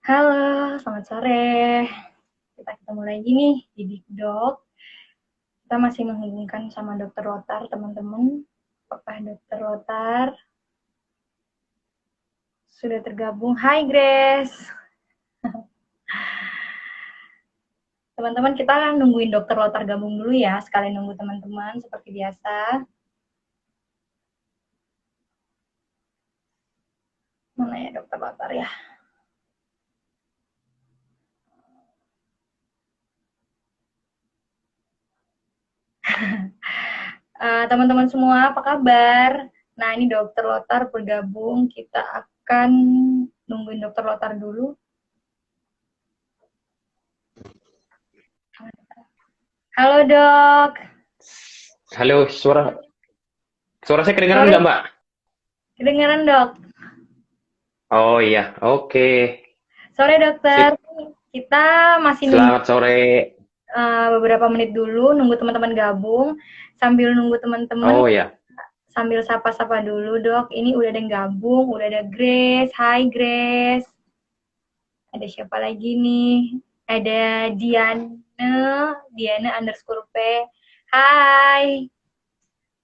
Halo, selamat sore. Kita ketemu lagi nih di Dikdok. Kita masih menghubungkan sama Dokter Lotar, teman-teman. Apakah Dokter Lotar sudah tergabung? Hai, Grace. Teman-teman, kita nungguin Dokter Lotar gabung dulu ya. Sekalian nunggu teman-teman seperti biasa. Mana ya Dokter Lotar ya? Teman-teman semua, apa kabar? Nah, ini Dokter Lotar bergabung. Kita akan nungguin Dokter Lotar dulu. Halo, Dok. Halo, suara saya kedengaran Sore, nggak, Mbak? kedengeran, Dok. Oh iya, oke. Sore, Dokter. Sip. Kita masih nunggu Selamat sore. beberapa menit dulu, nunggu teman-teman gabung. Sambil nunggu teman-teman, Oh iya. sambil sapa-sapa dulu, Dok. Ini udah ada yang gabung, udah ada Grace. Hai, Grace. Ada siapa lagi nih? Ada Diana underscore P. Hai.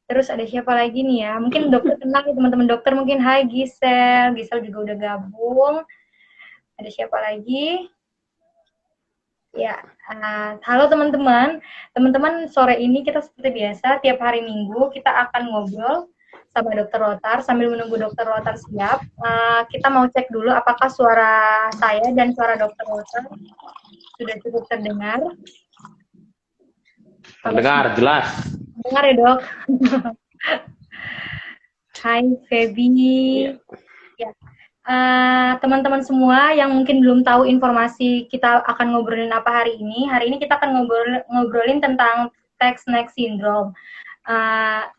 Terus ada siapa lagi nih ya? Mungkin dokter kenal nih, teman-teman dokter mungkin. Hai, Gisel. Gisel juga udah gabung. Ada siapa lagi? Ya, halo teman-teman. Teman-teman, sore ini kita seperti biasa, tiap hari Minggu kita akan ngobrol sama Dokter Lotar. Sambil menunggu Dokter Lotar siap, kita mau cek dulu apakah suara saya dan suara Dokter Lotar sudah cukup terdengar. Kalau Terdengar jelas. dengar ya, Dok. Hai, Feby. Iya. Ya, teman-teman semua yang mungkin belum tahu informasi kita akan ngobrolin apa hari ini kita akan ngobrolin tentang text neck syndrome.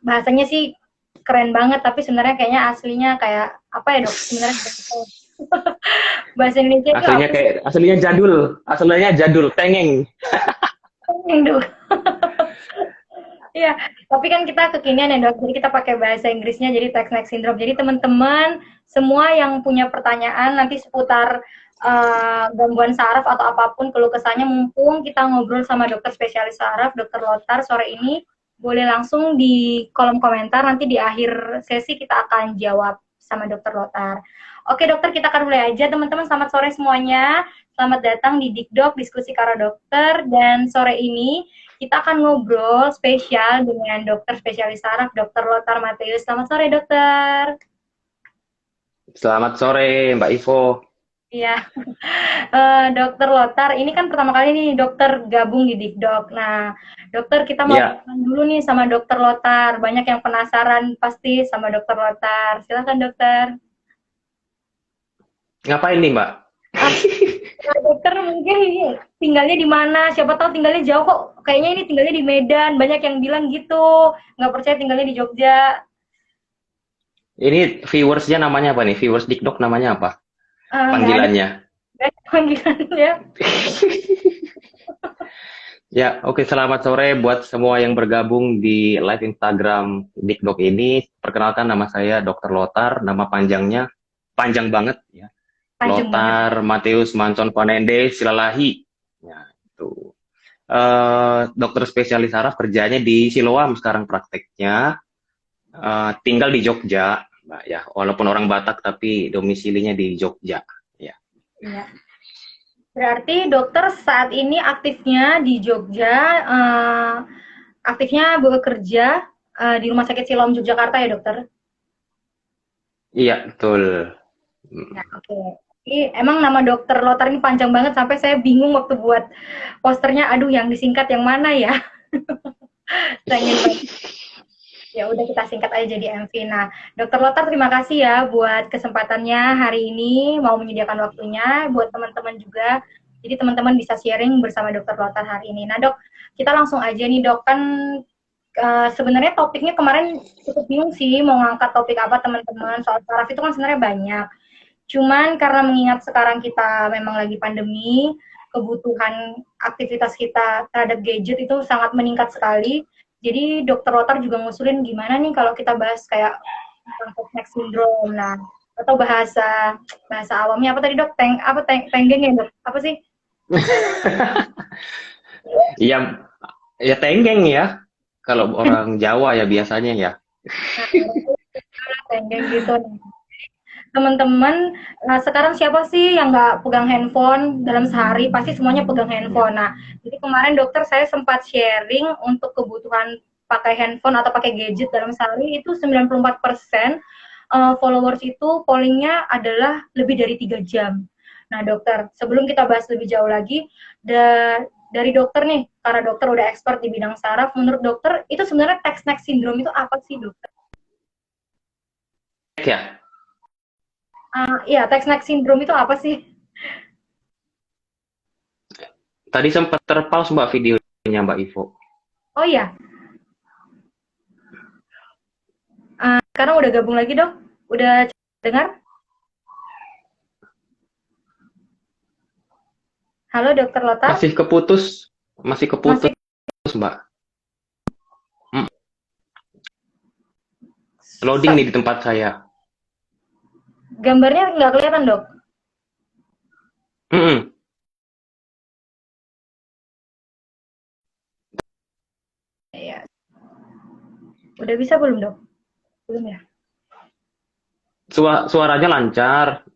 Bahasanya sih keren banget, tapi sebenarnya kayaknya aslinya kayak apa ya, Dok? Sebenarnya bahasa Indonesia itu Aslinya apa sih, kayak aslinya jadul. Aslinya jadul, tengeng. Dok? Iya, tapi kan kita kekinian ya, Dok. Jadi kita pakai bahasa Inggrisnya jadi text neck syndrome. Jadi teman-teman semua yang punya pertanyaan nanti seputar gangguan saraf atau apapun keluh kesahnya, mumpung kita ngobrol sama dokter spesialis saraf, Dokter Lotar sore ini, boleh langsung di kolom komentar. Nanti di akhir sesi kita akan jawab sama Dokter Lotar. Oke, Dokter, kita akan mulai aja. Teman-teman, selamat sore semuanya. Selamat datang di Dikdok, diskusi kara dokter. Dan sore ini kita akan ngobrol spesial dengan dokter spesialis saraf, Dokter Lotar Mateus. Selamat sore, dokter. Selamat sore, Mbak Ivo. Iya, Dokter Lotar, ini kan pertama kali nih dokter gabung di Dikdok. Nah, dokter kita mau Ya, kenalan dulu nih sama Dokter Lotar. Banyak yang penasaran pasti sama Dokter Lotar. Silakan, dokter. ngapain nih, Mbak? Ah, dokter mungkin tinggalnya di mana? Siapa tahu tinggalnya jauh kok. Kayaknya ini tinggalnya di Medan. Banyak yang bilang gitu. Nggak percaya tinggalnya di Jogja. Ini viewersnya namanya apa nih? Viewers TikTok namanya apa? Nggak ada Panggilannya. panggilannya. Ya, oke. Selamat sore buat semua yang bergabung di live Instagram TikTok ini. Perkenalkan nama saya Dr. Lotar. Nama panjangnya panjang banget ya. Panjang banget. Lothar Mattheus Manson Vanende Silalahi. Ya, itu. Dokter spesialis saraf kerjanya di Siloam sekarang prakteknya. Tinggal di Jogja, Mbak ya. Walaupun orang Batak tapi domisilinya di Jogja. Ya. Iya. Berarti dokter saat ini aktifnya di Jogja, aktifnya bekerja di Rumah Sakit Siloam Yogyakarta ya, dokter? Iya, betul. Ya, oke. Ini emang nama dokter Lotar ini panjang banget sampai saya bingung waktu buat posternya. Aduh, yang disingkat yang mana ya? Saya ingin ya udah kita singkat aja jadi MV. Nah, Dokter Lotar terima kasih ya buat kesempatannya hari ini mau menyediakan waktunya buat teman-teman juga. Jadi teman-teman bisa sharing bersama Dokter Lotar hari ini. Nah, Dok, kita langsung aja nih, Dok. Kan sebenarnya topiknya kemarin cukup bingung sih mau ngangkat topik apa teman-teman. Soal saraf itu kan sebenarnya banyak. Cuman karena mengingat sekarang kita memang lagi pandemi, kebutuhan aktivitas kita terhadap gadget itu sangat meningkat sekali. Jadi dokter Lotar juga ngusulin gimana nih kalau kita bahas kayak tentang neck syndrome. Nah, atau bahasa bahasa awamnya apa tadi dok? Tenggeng ya dok? Apa sih? Iya, ya tenggeng ya. Kalau orang Jawa ya biasanya ya. Nah, tenggeng gitu. Teman-teman, sekarang siapa sih yang nggak pegang handphone dalam sehari? Pasti semuanya pegang handphone. Nah, jadi kemarin dokter saya sempat sharing untuk kebutuhan pakai handphone atau pakai gadget dalam sehari itu 94% followers itu pollingnya adalah lebih dari 3 jam. Nah dokter, sebelum kita bahas lebih jauh lagi, dari dokter nih, karena dokter udah expert di bidang saraf, menurut dokter itu sebenarnya text neck syndrome itu apa sih dokter? Ya, Iya, text neck syndrome itu apa sih? tadi sempat terpause Mbak videonya Mbak Ivo. Oh iya, sekarang udah gabung lagi dok? Udah dengar? Halo dokter Lotar? Masih Masih keputus Mbak. Hmm, Loading nih di tempat saya. gambarnya nggak kelihatan dok? Mm-mm. Iya. Udah bisa belum dok? Belum ya? Suaranya lancar.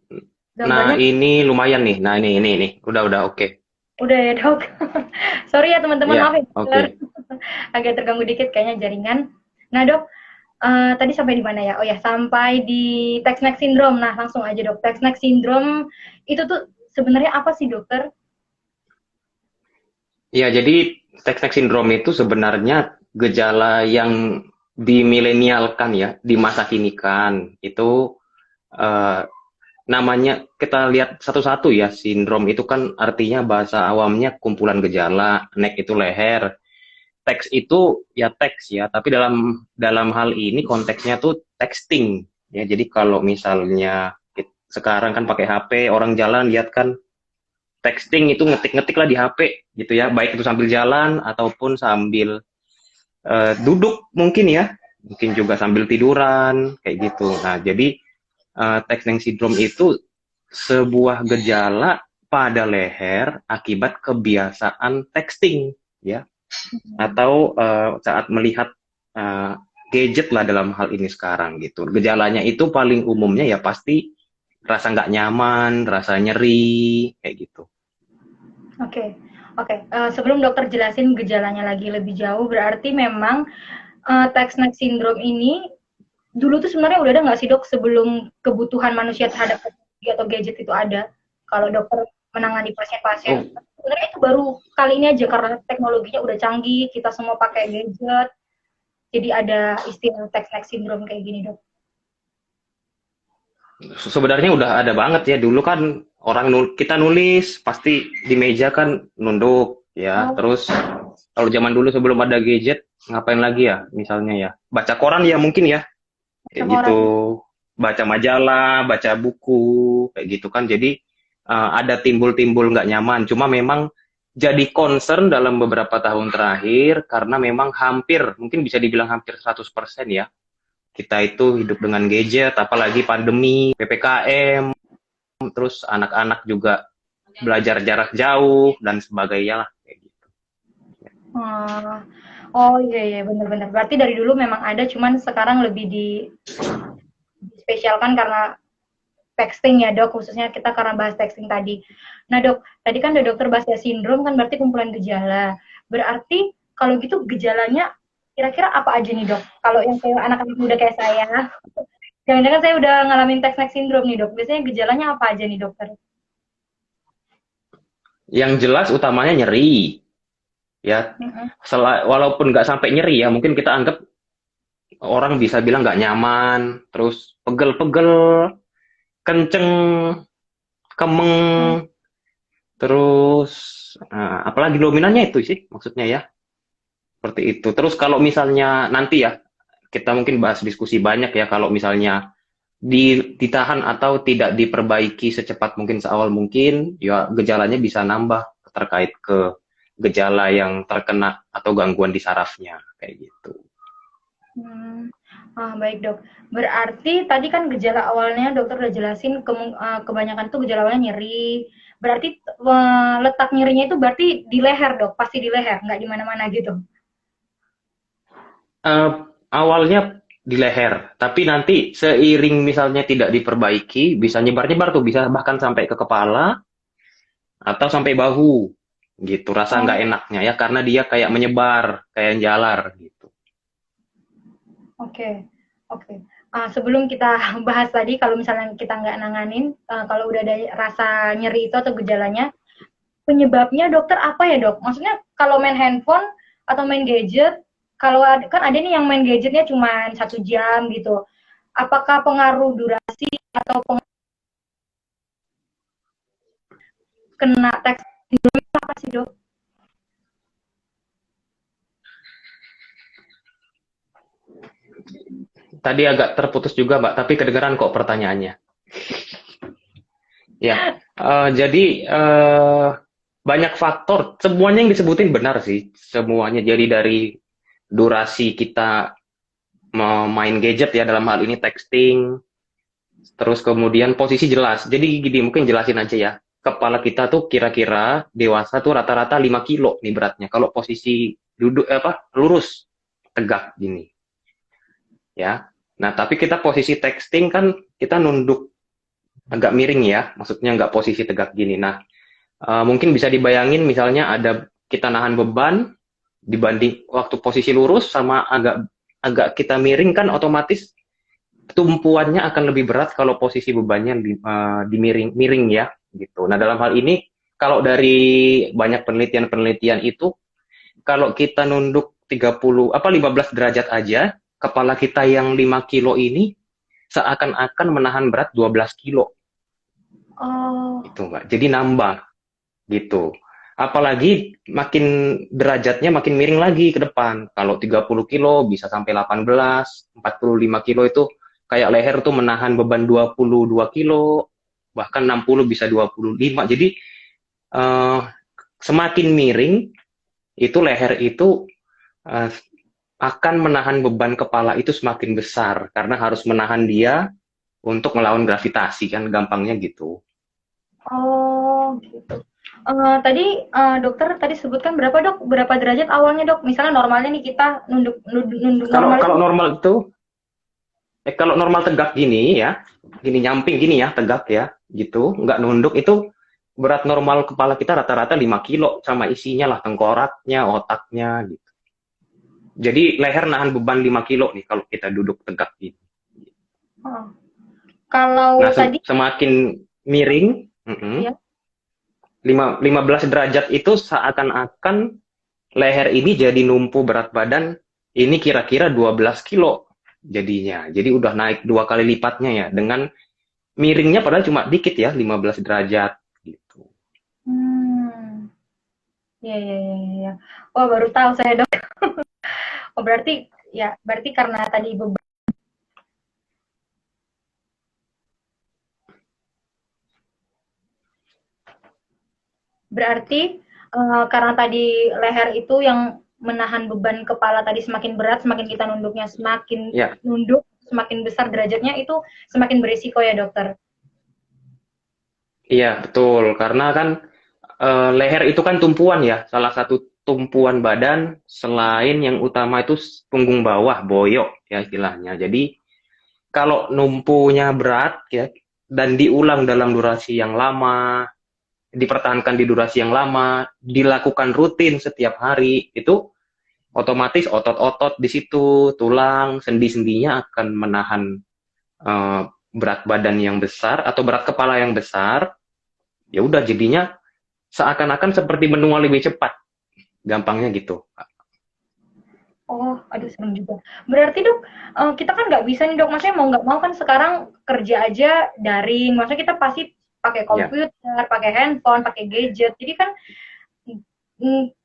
Nah, Gambarnya ini lumayan nih. Nah, ini. Udah oke. udah ya dok? Sorry ya teman-teman, Iya, maaf ya oke. dokter. Agak terganggu dikit kayaknya jaringan. Nah dok, tadi sampai di mana ya? Oh ya, sampai di text neck syndrome. Nah langsung aja dok, text neck syndrome itu tuh sebenarnya apa sih dokter? Ya, jadi text syndrome itu sebenarnya gejala yang dimilenialkan ya, di masa kini kan. Itu eh, namanya kita lihat satu-satu ya. Sindrom itu kan artinya bahasa awamnya kumpulan gejala, neck itu leher, teks itu ya teks ya, tapi dalam dalam hal ini konteksnya tuh texting ya. Jadi kalau misalnya sekarang kan pakai HP, orang jalan lihat kan texting itu ngetik-ngetik lah di HP gitu ya, baik itu sambil jalan ataupun sambil duduk mungkin ya, mungkin juga sambil tiduran kayak gitu. Nah, jadi texting syndrome itu sebuah gejala pada leher akibat kebiasaan texting ya, atau saat melihat uh, gadget lah dalam hal ini sekarang gitu. Gejalanya itu paling umumnya ya pasti rasa nggak nyaman, rasa nyeri, kayak gitu. Oke, oke. Sebelum dokter jelasin gejalanya lagi lebih jauh, berarti memang text neck syndrome ini dulu tuh sebenarnya udah ada nggak sih dok sebelum kebutuhan manusia terhadap teknologi atau gadget itu ada? Kalau dokter menangani pasien-pasien, Oh, sebenarnya itu baru kali ini aja karena teknologinya udah canggih, kita semua pakai gadget, jadi ada istilah text neck syndrome kayak gini dok. sebenarnya udah ada banget ya. Dulu kan kita nulis pasti di meja kan nunduk ya. Oh, Terus kalau zaman dulu sebelum ada gadget ngapain lagi ya? Misalnya ya baca koran ya mungkin ya, kayak gitu. orang. Baca majalah, baca buku, kayak gitu kan. Jadi ada timbul-timbul nggak nyaman. Cuma memang jadi concern dalam beberapa tahun terakhir karena memang mungkin bisa dibilang hampir 100% ya. Kita itu hidup dengan gadget, apalagi pandemi, PPKM, terus anak-anak juga belajar jarak jauh dan sebagainya lah kayak gitu. Hmm. Oh iya iya benar-benar. Berarti dari dulu memang ada, cuman sekarang lebih di spesialkan karena texting ya dok, khususnya kita karena bahas texting tadi. Nah dok, tadi kan ada dokter bahas ya sindrom kan berarti kumpulan gejala. Berarti kalau gitu gejalanya kira-kira apa aja nih dok? Kalau yang kayak anak-anak muda kayak saya, jangan-jangan saya udah ngalamin text neck syndrome nih dok. Biasanya gejalanya apa aja nih dokter? Yang jelas utamanya nyeri ya. Mm-mm. Walaupun nggak sampai nyeri ya, mungkin kita anggap orang bisa bilang nggak nyaman, terus pegel-pegel, kenceng, Hmm. kemeng, terus apalagi dominannya itu sih maksudnya ya, seperti itu. Terus kalau misalnya nanti ya kita mungkin bahas diskusi banyak ya, kalau misalnya ditahan atau tidak diperbaiki secepat mungkin, seawal mungkin ya gejalanya bisa nambah terkait ke gejala yang terkena atau gangguan di sarafnya kayak gitu. Hmm. Baik dok. Berarti tadi kan gejala awalnya dokter udah jelasin kebanyakan tuh gejala awalnya nyeri. Berarti letak nyerinya itu berarti di leher dok, pasti di leher, nggak di mana-mana gitu. Eh, Awalnya di leher, tapi nanti seiring misalnya tidak diperbaiki, bisa nyebar-nyebar tuh, bisa bahkan sampai ke kepala atau sampai bahu, gitu. Rasa nggak Oh, enaknya ya, karena dia kayak menyebar, kayak jalar, gitu. oke, oke. Sebelum kita bahas tadi, kalau misalnya kita nggak nanganin, kalau udah ada rasa nyeri itu atau gejalanya, penyebabnya dokter apa ya dok? Maksudnya kalau main handphone atau main gadget, kalau kan ada nih yang main gadgetnya cuma 1 jam gitu. Apakah pengaruh durasi atau kena teks apa sih dok? Tadi agak terputus juga, Mbak, tapi kedengeran kok pertanyaannya. Ya, jadi banyak faktor. Semuanya yang disebutin benar sih, semuanya. Jadi dari durasi kita main gadget ya, dalam hal ini texting, terus kemudian posisi jelas. Jadi gini, mungkin jelasin aja ya. Kepala kita tuh kira-kira dewasa tuh rata-rata 5 kilo nih beratnya. Kalau posisi duduk lurus, tegak gini ya. Nah, tapi kita posisi texting kan kita nunduk agak miring ya, maksudnya nggak posisi tegak gini. Nah, mungkin bisa dibayangin misalnya ada kita nahan beban dibanding waktu posisi lurus sama agak agak kita miring kan otomatis tumpuannya akan lebih berat kalau posisi bebannya di miring ya gitu. Nah, dalam hal ini kalau dari banyak penelitian-penelitian itu kalau kita nunduk 30 apa 15 derajat aja, kepala kita yang 5 kilo ini seakan-akan menahan berat 12 kilo Oh, gitu, Mbak. Jadi nambah gitu. Apalagi makin derajatnya makin miring lagi ke depan. Kalau 30 kilo bisa sampai 18, 45 kilo itu kayak leher tuh menahan beban 22 kilo, bahkan 60 bisa 25. Jadi eh, semakin miring itu leher itu eh, akan menahan beban kepala itu semakin besar karena harus menahan dia untuk melawan gravitasi kan gampangnya gitu. oh gitu. Tadi dokter tadi sebutkan berapa dok? Berapa derajat awalnya dok? Misalnya normalnya nih kita nunduk nunduk, nunduk Kalau normal itu. kalau normal itu kalau normal tegak gini ya, gini nyamping gini ya, tegak ya, gitu, nggak nunduk itu berat normal kepala kita rata-rata 5 kilo sama isinya lah, tengkoraknya, otaknya, gitu. Jadi leher nahan beban 5 kilo nih kalau kita duduk tegak gitu. Oh. Kalau Nah, tadi semakin miring, ya. 15 derajat itu seakan-akan leher ini jadi numpu berat badan ini kira-kira 12 kilo jadinya. Jadi udah naik 2 kali lipatnya ya dengan miringnya padahal cuma dikit ya 15 derajat gitu. Hmm. Ya, ya, ya, ya, ya. Wah, baru tahu saya dok. Oh, berarti ya, berarti karena tadi berarti karena tadi leher itu yang menahan beban kepala tadi semakin berat, semakin kita nunduknya semakin Ya, nunduk, semakin besar derajatnya itu semakin berisiko ya dokter. iya betul karena kan leher itu kan tumpuan ya, salah satu tumpuan badan selain yang utama itu punggung bawah, boyok ya istilahnya. Jadi kalau numpunya berat ya dan diulang dalam durasi yang lama, dipertahankan di durasi yang lama, dilakukan rutin setiap hari, itu otomatis otot-otot di situ, tulang, sendi-sendinya akan menahan eh, berat badan yang besar atau berat kepala yang besar. Ya udah jadinya seakan-akan seperti menua lebih cepat, gampangnya gitu. Oh, aduh serem juga. Berarti dok, kita kan nggak bisa nih dok, maksudnya mau nggak mau kan sekarang kerja aja daring, maksudnya kita pasti pakai Ya, komputer, pakai handphone, pakai gadget, jadi kan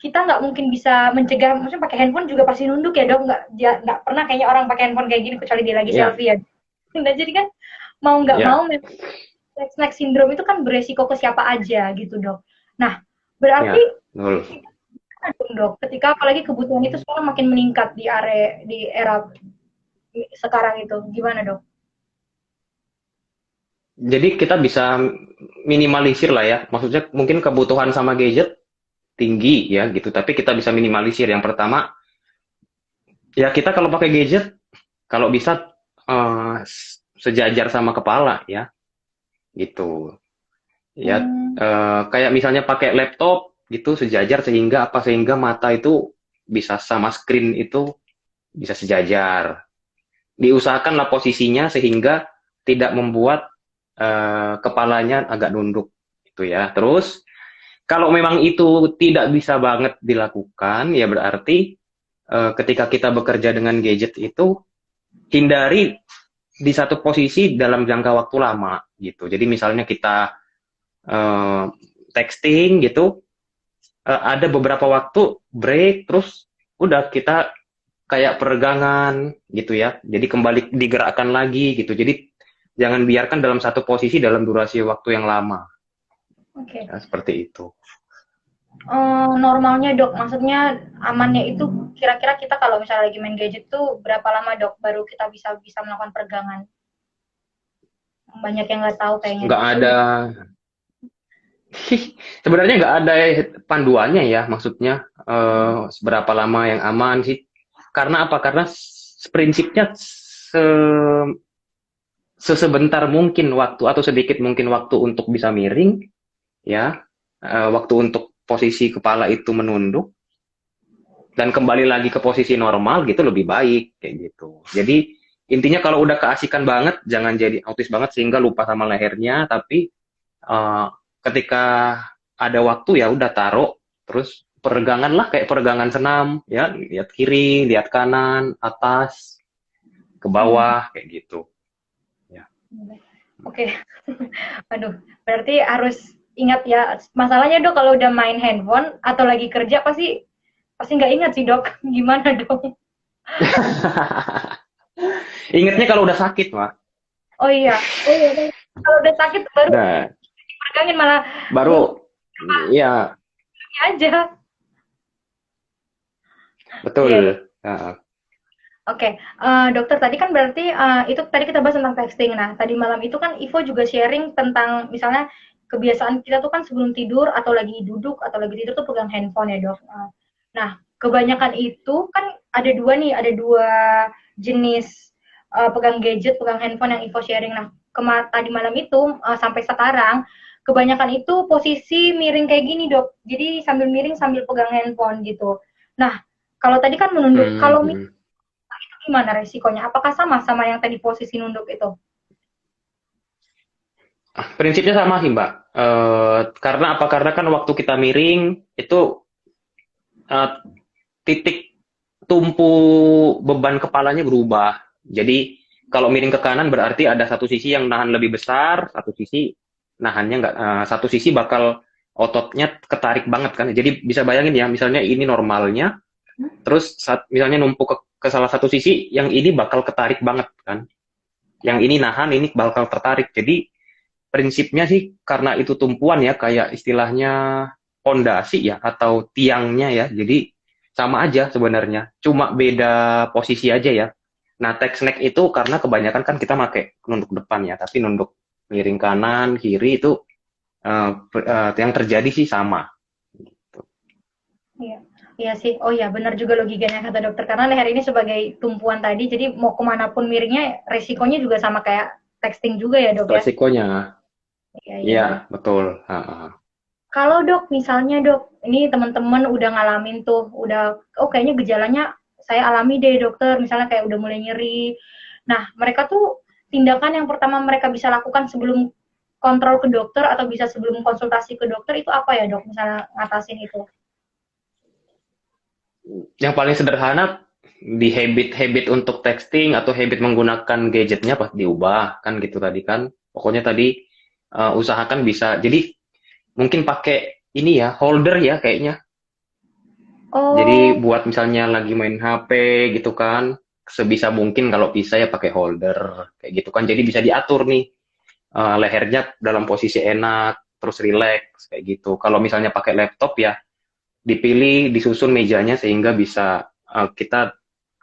kita nggak mungkin bisa mencegah, maksudnya pakai handphone juga pasti nunduk ya dok, nggak pernah kayaknya orang pakai handphone kayak gini kecuali dia lagi ya, selfie ya. Nah, jadi kan mau nggak mau ya, snack syndrome itu kan beresiko ke siapa aja gitu dok. Nah, berarti ya, betul. dong dok, ketika apalagi kebutuhan itu sekarang makin meningkat di era sekarang itu? Gimana dok? Jadi kita bisa minimalisir lah ya. Maksudnya mungkin kebutuhan sama gadget tinggi ya gitu, tapi kita bisa minimalisir. Yang pertama, ya kita kalau pakai gadget, kalau bisa sejajar sama kepala ya, gitu. Ya, Hmm, kayak misalnya pakai laptop gitu sejajar sehingga mata itu bisa sama screen itu bisa sejajar. Diusahakanlah posisinya sehingga tidak membuat kepalanya agak nunduk gitu ya. Terus kalau memang itu tidak bisa banget dilakukan, ya berarti ketika kita bekerja dengan gadget itu hindari di satu posisi dalam jangka waktu lama gitu. Jadi misalnya kita eh, texting gitu, ada beberapa waktu break, terus udah kita kayak peregangan gitu ya. Jadi kembali digerakkan lagi gitu. Jadi jangan biarkan dalam satu posisi dalam durasi waktu yang lama. oke. Ya, seperti itu. Normalnya dok, maksudnya amannya itu kira-kira kita kalau misalnya lagi main gadget tuh berapa lama dok baru kita bisa bisa melakukan peregangan? Banyak yang nggak tahu kayaknya Nggak dok. ada, sebenarnya nggak ada panduannya ya, maksudnya seberapa lama yang aman sih. Karena apa? Karena prinsipnya sesebentar mungkin waktu atau sedikit mungkin waktu untuk bisa miring, ya, waktu untuk posisi kepala itu menunduk dan kembali lagi ke posisi normal gitu lebih baik kayak gitu. Jadi intinya kalau udah keasikan banget jangan jadi autis banget sehingga lupa sama lehernya, tapi uh, ketika ada waktu ya udah taruh terus peregangan lah kayak peregangan senam ya, lihat kiri, lihat kanan, atas, ke Hmm, bawah kayak gitu ya. oke. Aduh, berarti harus ingat ya. Masalahnya dok kalau udah main handphone atau lagi kerja pasti pasti nggak ingat sih dok. Gimana dong? Ingatnya kalau udah sakit, Mak. Oh iya, oh iya. Kalau udah sakit baru Nah, dipegangin malah baru lupa ya aja. Iya, iya. betul. Nah, Oke, dokter tadi kan berarti itu tadi kita bahas tentang texting. Nah, tadi malam itu kan Ivo juga sharing tentang misalnya kebiasaan kita tuh kan sebelum tidur atau lagi duduk atau lagi tidur tuh pegang handphone ya dok. Nah, kebanyakan itu kan ada dua nih, ada dua jenis pegang gadget, pegang handphone yang Ivo sharing. Nah, tadi malam itu sampai sekarang kebanyakan itu posisi miring kayak gini dok. Jadi sambil miring sambil pegang handphone gitu. Nah, kalau tadi kan menunduk, kalau hmm. gimana resikonya? Apakah sama sama yang tadi posisi nunduk itu? Prinsipnya sama sih, Mbak. Karena apa? Karena kan waktu kita miring itu eh, titik tumpu beban kepalanya berubah. Jadi kalau miring ke kanan berarti ada satu sisi yang nahan lebih besar, satu sisi nahannya nggak, satu sisi bakal ototnya ketarik banget kan. Jadi bisa bayangin ya, misalnya ini normalnya, terus misalnya numpuk ke salah satu sisi, yang ini bakal ketarik banget kan. Yang ini nahan, ini bakal tertarik. Jadi prinsipnya sih karena itu tumpuan ya, kayak istilahnya pondasi ya atau tiangnya ya. Jadi sama aja sebenarnya, cuma beda posisi aja ya. Nah, tech snack itu karena kebanyakan kan kita pakai nunduk depan ya, tapi nunduk miring kanan, kiri itu yang terjadi sih sama. Iya, iya sih. Oh iya, benar juga logikanya kata dokter. Karena leher ini sebagai tumpuan tadi, jadi mau kemanapun miringnya, resikonya juga sama kayak texting juga ya dok ya. Resikonya, Iya, iya, ya iya. betul. Kalau dok, misalnya dok, ini teman-teman udah ngalamin tuh, udah, oh kayaknya gejalanya saya alami deh dokter, misalnya kayak udah mulai nyeri. Nah, mereka tuh tindakan yang pertama mereka bisa lakukan sebelum kontrol ke dokter atau bisa sebelum konsultasi ke dokter itu apa ya dok, misalnya ngatasin itu? Yang paling sederhana di habit-habit untuk texting atau habit menggunakan gadgetnya pas diubah kan gitu tadi kan. Pokoknya tadi usahakan bisa. Jadi mungkin pakai ini ya holder ya kayaknya. Jadi Oh, buat misalnya lagi main HP gitu kan, sebisa mungkin kalau bisa ya pakai holder kayak gitu kan. Jadi bisa diatur nih lehernya dalam posisi enak, terus relax kayak gitu. Kalau misalnya pakai laptop ya dipilih, disusun mejanya sehingga bisa kita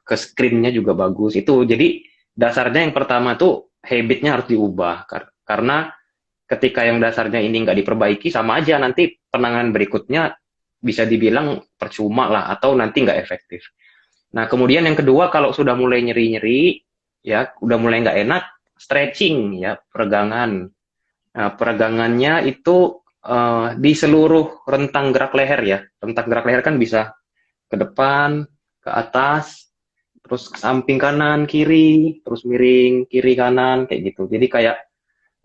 ke screen-nya juga bagus. Itu jadi dasarnya yang pertama tuh habitnya harus diubah karena ketika yang dasarnya ini nggak diperbaiki sama aja nanti penanganan berikutnya bisa dibilang percuma lah atau nanti nggak efektif. Nah kemudian yang kedua kalau sudah mulai nyeri-nyeri ya udah mulai nggak enak stretching ya peregangan. Nah, peregangannya itu di seluruh rentang gerak leher ya. Rentang gerak leher kan bisa ke depan, ke atas, terus ke samping kanan, kiri, terus miring, kiri kanan, kayak gitu. Jadi kayak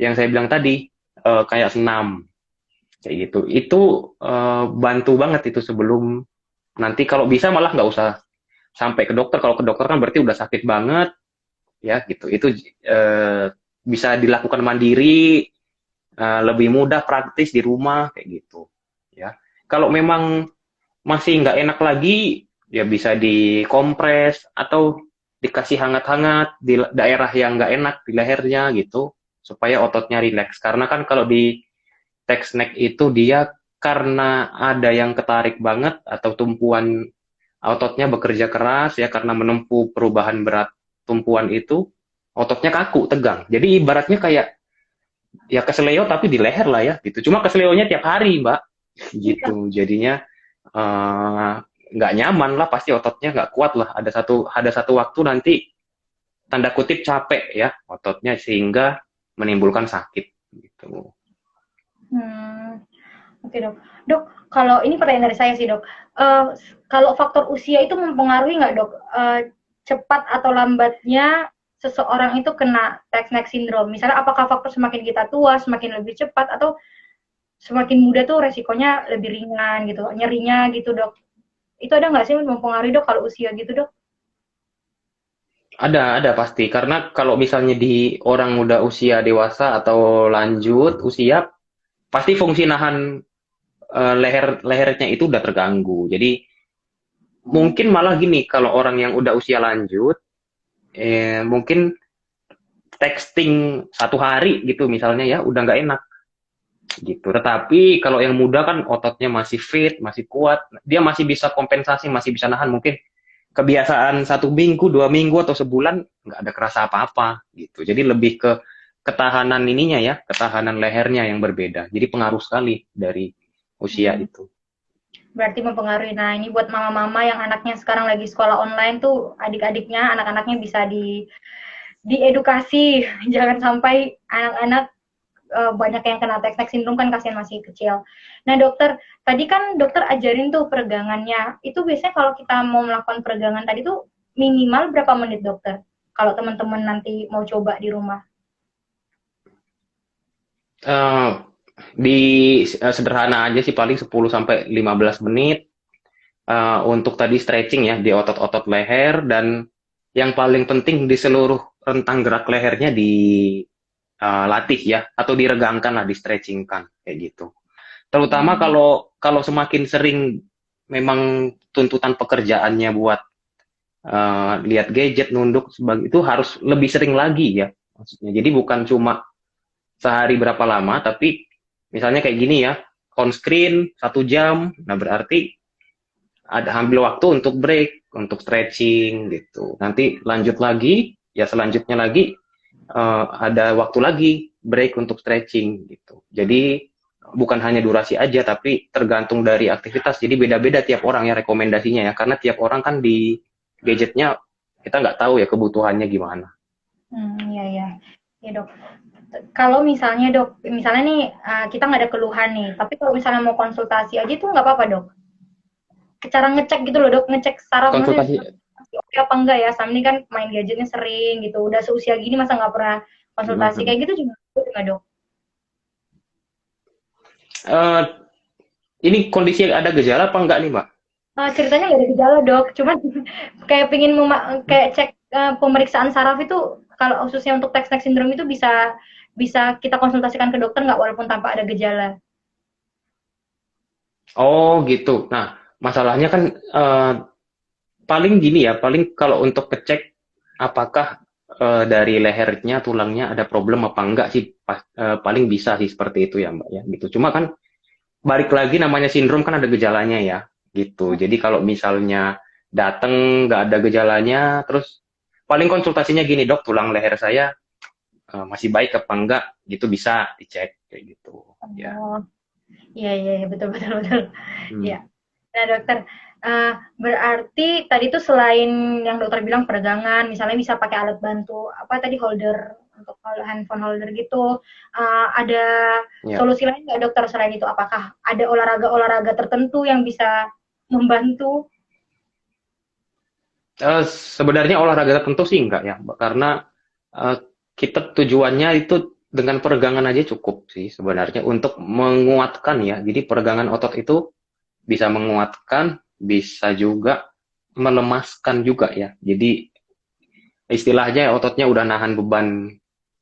yang saya bilang tadi, kayak senam, kayak gitu. Itu bantu banget itu sebelum nanti kalau bisa malah nggak usah sampai ke dokter. Kalau ke dokter kan berarti udah sakit banget, ya gitu. Itu bisa dilakukan mandiri, lebih mudah, praktis di rumah, kayak gitu. Ya, kalau memang masih nggak enak lagi, ya bisa dikompres atau dikasih hangat-hangat di daerah yang nggak enak di lehernya gitu, supaya ototnya rileks. Karena kan kalau di text neck itu dia karena ada yang ketarik banget atau tumpuan ototnya bekerja keras ya karena menempuh perubahan berat tumpuan itu, ototnya kaku, tegang. Jadi ibaratnya kayak ya kesleo tapi di leher lah ya gitu. Cuma kesleonya tiap hari, Mbak. Iya. Gitu. Jadinya eh, nggak nyaman lah pasti ototnya nggak kuat lah ada satu waktu nanti tanda kutip capek ya ototnya sehingga menimbulkan sakit gitu. Hmm, oke dok. Dok, kalau ini pertanyaan dari saya sih dok. Eh, kalau faktor usia itu mempengaruhi nggak dok? Cepat atau lambatnya seseorang itu kena text neck syndrome? Misalnya apakah faktor semakin kita tua semakin lebih cepat atau semakin muda tuh resikonya lebih ringan gitu, nyerinya gitu dok? Itu ada nggak sih mempengaruhi dok kalau usia gitu dok? Ada pasti karena kalau misalnya di orang muda usia dewasa atau lanjut usia pasti fungsi nahan lehernya itu udah terganggu. Jadi mungkin malah gini kalau orang yang udah usia lanjut mungkin texting 1 hari gitu misalnya ya udah nggak enak gitu. Tetapi kalau yang muda kan ototnya masih fit, masih kuat, dia masih bisa kompensasi, masih bisa nahan. Mungkin kebiasaan 1 minggu, 2 minggu atau sebulan nggak ada kerasa apa-apa gitu. Jadi lebih ke ketahanan ininya ya, ketahanan lehernya yang berbeda. Jadi pengaruh sekali dari usia Hmm, itu. berarti mempengaruhi. Nah, ini buat mama-mama yang anaknya sekarang lagi sekolah online tuh, adik-adiknya, anak-anaknya bisa diedukasi. Jangan sampai anak-anak banyak yang kena text neck syndrome kan kasihan masih kecil. Nah dokter, tadi kan dokter ajarin tuh peregangannya. Itu biasanya kalau kita mau melakukan peregangan tadi tuh minimal berapa menit dokter? Kalau teman-teman nanti mau coba di rumah. Eh, di sederhana aja sih paling 10 sampai 15 menit untuk tadi stretching ya di otot-otot leher dan yang paling penting di seluruh rentang gerak lehernya dilatih ya atau diregangkan lah, di stretchingkan kayak gitu. Terutama Hmm. kalau kalau semakin sering memang tuntutan pekerjaannya buat lihat gadget, nunduk sebagai itu harus lebih sering lagi ya maksudnya. Jadi bukan cuma sehari berapa lama, tapi misalnya kayak gini ya, on screen 1 jam, nah berarti ada ambil waktu untuk break, untuk stretching gitu. Nanti lanjut lagi, ya selanjutnya lagi ada waktu lagi break untuk stretching gitu. Jadi bukan hanya durasi aja, tapi tergantung dari aktivitas. Jadi beda-beda tiap orang ya rekomendasinya ya, karena tiap orang kan di gadgetnya kita nggak tahu ya kebutuhannya gimana. Iya ya. Ya dok. Kalau misalnya dok, misalnya nih kita nggak ada keluhan nih, tapi kalau misalnya mau konsultasi aja tuh nggak apa-apa dok. Cara ngecek gitu loh dok, ngecek saraf maksudnya Konsultasi. masih oke apa enggak ya. Sama ini kan main gadgetnya sering gitu. Udah seusia gini masa nggak pernah konsultasi Hmm. kayak gitu juga nggak dok? Eh, ini kondisi ada gejala apa enggak nih, Mbak? Ceritanya nggak ada gejala dok, cuman kayak pengen kayak cek pemeriksaan saraf itu kalau khususnya untuk text neck syndrome itu bisa bisa kita konsultasikan ke dokter nggak walaupun tanpa ada gejala. Oh gitu. Nah, masalahnya kan paling gini ya, paling kalau untuk ngecek apakah dari lehernya, tulangnya ada problem apa enggak sih, paling bisa sih seperti itu ya Mbak ya, gitu. Cuma kan balik lagi namanya sindrom kan ada gejalanya ya, gitu. Jadi kalau misalnya datang nggak ada gejalanya, terus paling konsultasinya gini, dok, tulang leher saya masih baik apa enggak, gitu bisa dicek kayak gitu. Ya. Oh, iya, iya, iya, betul, betul, betul. Iya. Hmm. Nah, dokter, berarti tadi tuh selain yang dokter bilang peregangan, misalnya bisa pakai alat bantu, apa tadi, holder, untuk handphone holder gitu, ada Ya. solusi lain nggak dokter selain itu? Apakah ada olahraga-olahraga tertentu yang bisa membantu? Sebenarnya olahraga tertentu sih enggak ya, karena eh, kita tujuannya itu dengan peregangan aja cukup sih sebenarnya untuk menguatkan ya. Jadi peregangan otot itu bisa menguatkan, bisa juga melemaskan juga ya. Jadi istilahnya ototnya udah nahan beban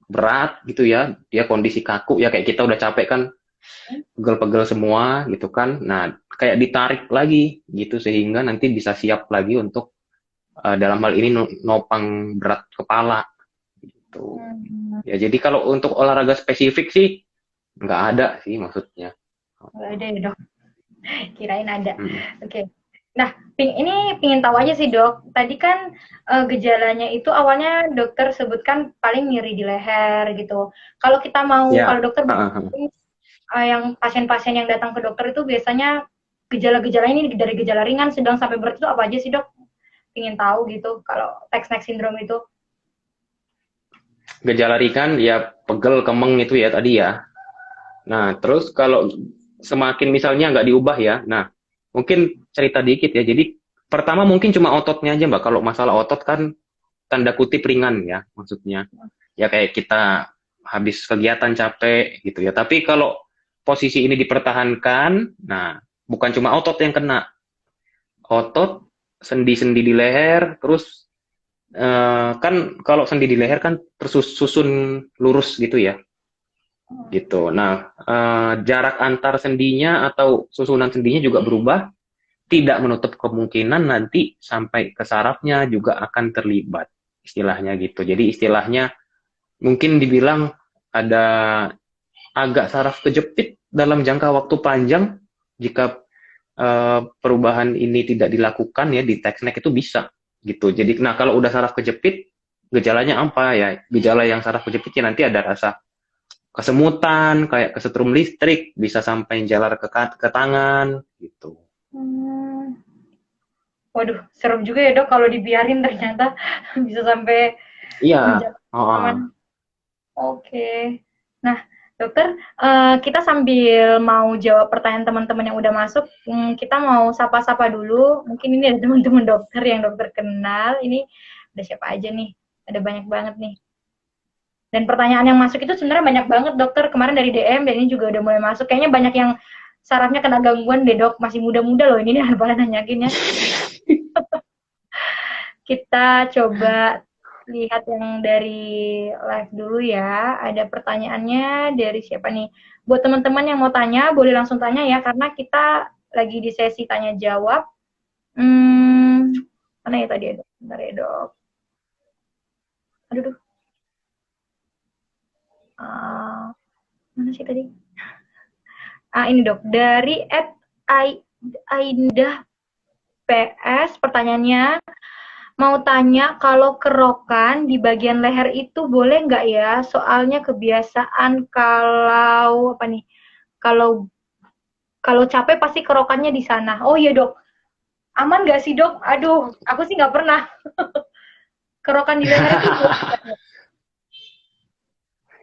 berat gitu ya, dia kondisi kaku ya, kayak kita udah capek kan, pegel-pegel semua gitu kan. Nah, kayak ditarik lagi gitu sehingga nanti bisa siap lagi untuk dalam hal ini nopang berat kepala gitu. Hmm, Ya jadi kalau untuk olahraga spesifik sih nggak ada sih maksudnya. nggak ada ya dok? Kirain ada. Mm. Oke. Nah, ini pingin tahu aja sih dok. Tadi kan gejalanya itu awalnya dokter sebutkan paling nyeri di leher gitu. Kalau kita mau, kalau Ya. dokter yang pasien-pasien yang datang ke dokter itu biasanya gejala-gejala ini dari gejala ringan, sedang sampai berat itu apa aja sih dok? Pingin tahu gitu. Kalau text-neck syndrome itu. Gejala ringan ya pegel, kemeng itu ya tadi ya. Nah, terus kalau semakin misalnya nggak diubah ya, nah mungkin cerita dikit ya. Jadi pertama mungkin cuma ototnya aja Mbak. Kalau masalah otot kan tanda kutip ringan ya maksudnya. Ya kayak kita habis kegiatan capek gitu ya. Tapi kalau posisi ini dipertahankan, nah bukan cuma otot yang kena, otot, sendi-sendi di leher, terus kan kalau sendi di leher kan tersusun lurus gitu ya, gitu. Nah, jarak antar sendinya atau susunan sendinya juga berubah, tidak menutup kemungkinan nanti sampai ke sarafnya juga akan terlibat, istilahnya gitu. Jadi istilahnya mungkin dibilang ada agak saraf kejepit dalam jangka waktu panjang jika perubahan ini tidak dilakukan ya di text neck itu bisa gitu. Jadi nah kalau udah saraf kejepit gejalanya apa ya? Gejala yang saraf kejepitnya nanti ada rasa kesemutan, kayak kesetrum listrik, bisa sampai jalar ke tangan gitu. Hmm. Waduh, serem juga ya dok kalau dibiarin ternyata bisa sampai Iya, menjadi oh, oh. aman. Oke. Nah, dokter, kita sambil mau jawab pertanyaan teman-teman yang udah masuk, kita mau sapa-sapa dulu. Mungkin ini ada teman-teman dokter yang dokter kenal. Ini ada siapa aja nih? Ada banyak banget nih. Dan pertanyaan yang masuk itu sebenarnya banyak banget dokter. Kemarin dari DM dan ini juga udah mulai masuk. Kayaknya banyak yang sarafnya kena gangguan deh dok. Masih muda-muda loh ini nih pada nanyakin ya. Kita coba lihat yang dari live dulu ya. Ada pertanyaannya dari siapa nih? Buat teman-teman yang mau tanya, boleh langsung tanya ya, karena kita lagi di sesi tanya jawab. Mana ya tadi ya dok? Bentar ya dok. Aduh, duh. Mana sih tadi? Ini dok, dari Aindah PS, pertanyaannya, mau tanya kalau kerokan di bagian leher itu boleh nggak ya? Soalnya kebiasaan kalau apa nih? Kalau kalau capek pasti kerokannya di sana. Oh iya dok, aman nggak sih dok? Aduh, aku sih nggak pernah kerokan di leher itu boleh nggak dok?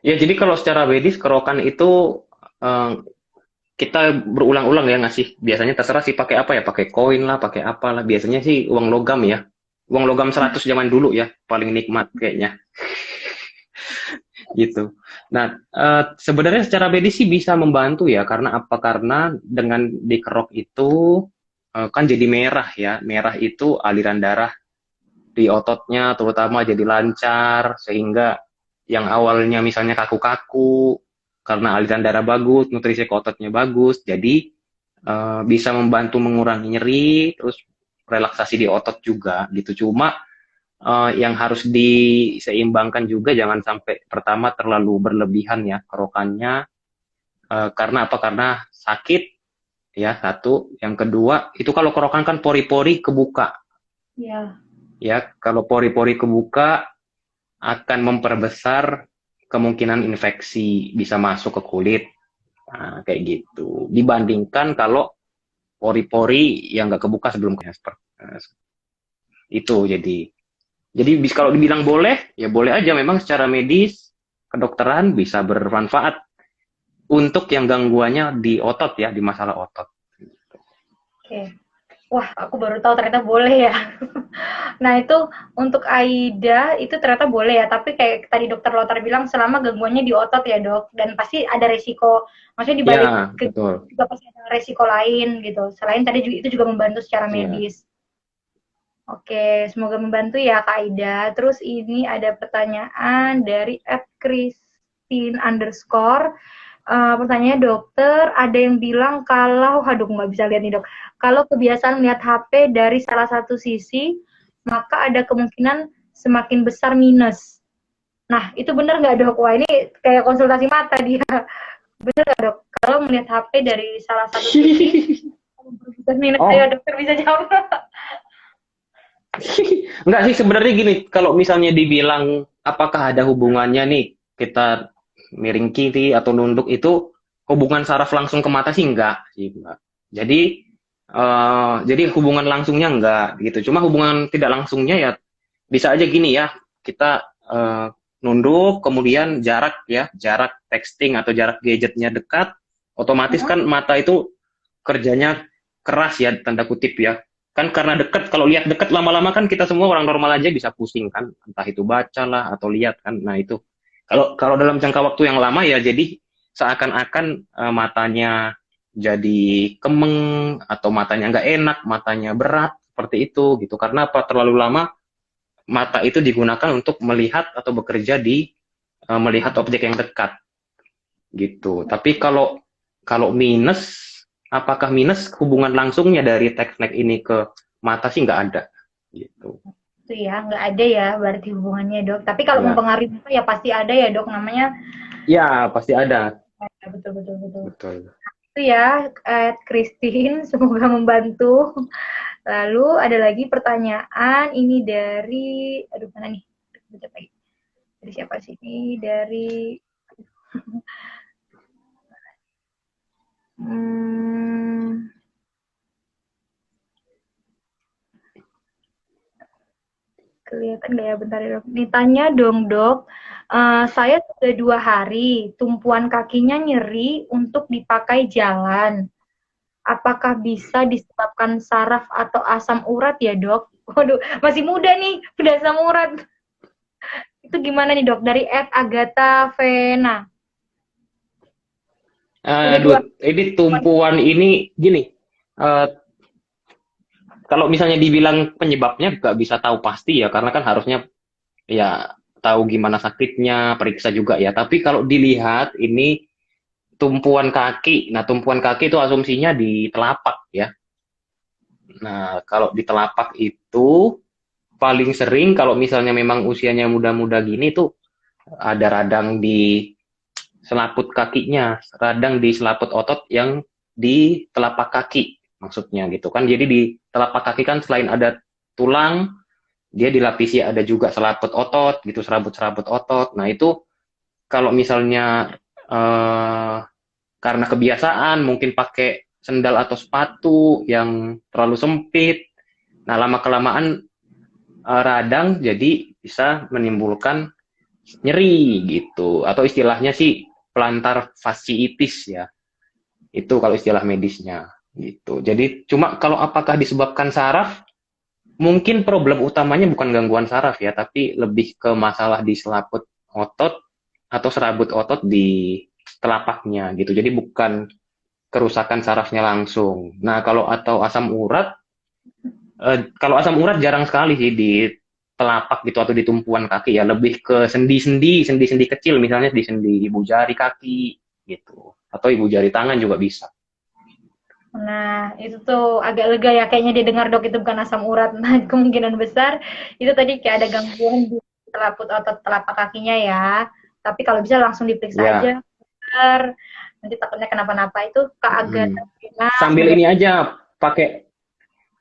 Ya jadi kalau secara medis kerokan itu eh, kita berulang-ulang ya ngasih, biasanya terserah sih pakai apa ya, pakai koin lah, pakai apa lah, biasanya sih uang logam ya, uang logam 100 zaman dulu ya paling nikmat kayaknya gitu. Nah, sebenarnya secara medis sih bisa membantu ya, karena apa, karena dengan dikerok itu kan jadi merah ya, merah itu aliran darah di ototnya terutama jadi lancar, sehingga yang awalnya misalnya kaku-kaku karena aliran darah bagus, nutrisi ke ototnya bagus, jadi bisa membantu mengurangi nyeri, terus relaksasi di otot juga gitu. Cuma yang harus diseimbangkan juga, jangan sampai pertama terlalu berlebihan ya kerokannya, karena apa? Karena sakit ya satu, yang kedua itu kalau kerokan kan pori-pori kebuka Ya. ya. Kalau pori-pori kebuka akan memperbesar kemungkinan infeksi bisa masuk ke kulit. Nah, kayak gitu. Dibandingkan kalau pori-pori yang nggak kebuka sebelum itu. Jadi kalau dibilang boleh, ya boleh aja. Memang secara medis, kedokteran bisa bermanfaat untuk yang gangguannya di otot ya, di masalah otot. Oke. Wah, aku baru tahu ternyata boleh ya. Nah, itu untuk AIDA itu ternyata boleh ya, tapi kayak tadi dokter Lotar bilang selama gangguannya di otot ya dok, dan pasti ada resiko, maksudnya dibalik Ya, ke betul. juga pasti ada resiko lain gitu. Selain tadi itu juga membantu secara Ya. medis. Oke, semoga membantu ya Kak Aida. Terus ini ada pertanyaan dari @christine_. Pertanyaannya dokter, ada yang bilang kalau, aduh nggak bisa lihat nih dok, kalau kebiasaan melihat HP dari salah satu sisi, maka ada kemungkinan semakin besar minus. Nah, itu benar nggak dok? Wah, ini kayak konsultasi mata dia. Benar nggak dok? Kalau melihat HP dari salah satu sisi, besar minus. Ayo Oh, dokter bisa jawab. enggak sih sebenarnya gini, kalau misalnya dibilang apakah ada hubungannya nih kita miring kiri atau nunduk itu hubungan saraf langsung ke mata sih enggak sih, enggak. Jadi hubungan langsungnya enggak gitu. Cuma hubungan tidak langsungnya ya bisa aja gini ya, kita nunduk kemudian jarak texting atau jarak gadgetnya dekat, otomatis kan mata itu kerjanya keras ya tanda kutip ya, kan karena deket, kalau lihat deket lama-lama kan kita semua orang normal aja bisa pusing kan, entah itu baca lah atau lihat kan. Nah itu kalau kalau dalam jangka waktu yang lama ya jadi seakan-akan matanya jadi kemeng atau matanya nggak enak, matanya berat seperti itu gitu. Karena apa, terlalu lama mata itu digunakan untuk melihat atau bekerja di melihat objek yang dekat gitu. Tapi kalau kalau minus, apakah minus hubungan langsungnya dari teknik ini ke mata sih nggak ada gitu. Itu ya, nggak ada ya berarti hubungannya dok. Tapi kalau Ya, mempengaruhi muka ya pasti ada ya dok, namanya. ya pasti ada. Ya, betul betul betul. Betul. Itu ya, Christine, semoga membantu. Lalu ada lagi pertanyaan ini dari, aduh mana nih? Dari siapa sih ini? Dari hmm, kelihatan nggak ya, bentar ya dok. Ditanya dong dok, saya sudah 2 hari tumpuan kakinya nyeri untuk dipakai jalan. Apakah bisa disebabkan saraf atau asam urat ya dok? Waduh, masih muda nih, udah asam urat. Itu gimana nih dok? Dari Agatha Vena. Udah dua. Aduh, ini tumpuan ini gini. eh, Kalau misalnya dibilang penyebabnya nggak bisa tahu pasti ya, karena kan harusnya ya tahu gimana sakitnya, periksa juga ya. Tapi kalau dilihat ini tumpuan kaki, nah tumpuan kaki itu asumsinya di telapak ya. Nah, kalau di telapak itu paling sering kalau misalnya memang usianya muda-muda gini tuh ada radang di selaput kakinya, radang di selaput otot yang di telapak kaki maksudnya gitu kan. Jadi di telapak kaki kan selain ada tulang, dia dilapisi ada juga selaput otot gitu, serabut-serabut otot. Nah, itu kalau misalnya eh, karena kebiasaan mungkin pakai sendal atau sepatu yang terlalu sempit, nah lama-kelamaan radang jadi bisa menimbulkan nyeri gitu, atau istilahnya sih plantar fasciitis ya, itu kalau istilah medisnya gitu. Jadi cuma kalau apakah disebabkan saraf, mungkin problem utamanya bukan gangguan saraf ya, tapi lebih ke masalah di selaput otot atau serabut otot di telapaknya gitu. Jadi bukan kerusakan sarafnya langsung. Nah, kalau asam urat jarang sekali sih di telapak gitu atau di tumpuan kaki ya, lebih ke sendi-sendi kecil, misalnya di sendi ibu jari kaki gitu, atau ibu jari tangan juga bisa. Nah, itu tuh agak lega ya kayaknya dia dengar dok itu bukan asam urat. Nah, kemungkinan besar itu tadi kayak ada gangguan di selaput otot telapak kakinya ya. Tapi kalau bisa langsung diperiksa Ya. aja. Bentar. Nanti takutnya kenapa-napa itu Kak Agatha Mm-mm. Vena Sambil udah. ini aja pakai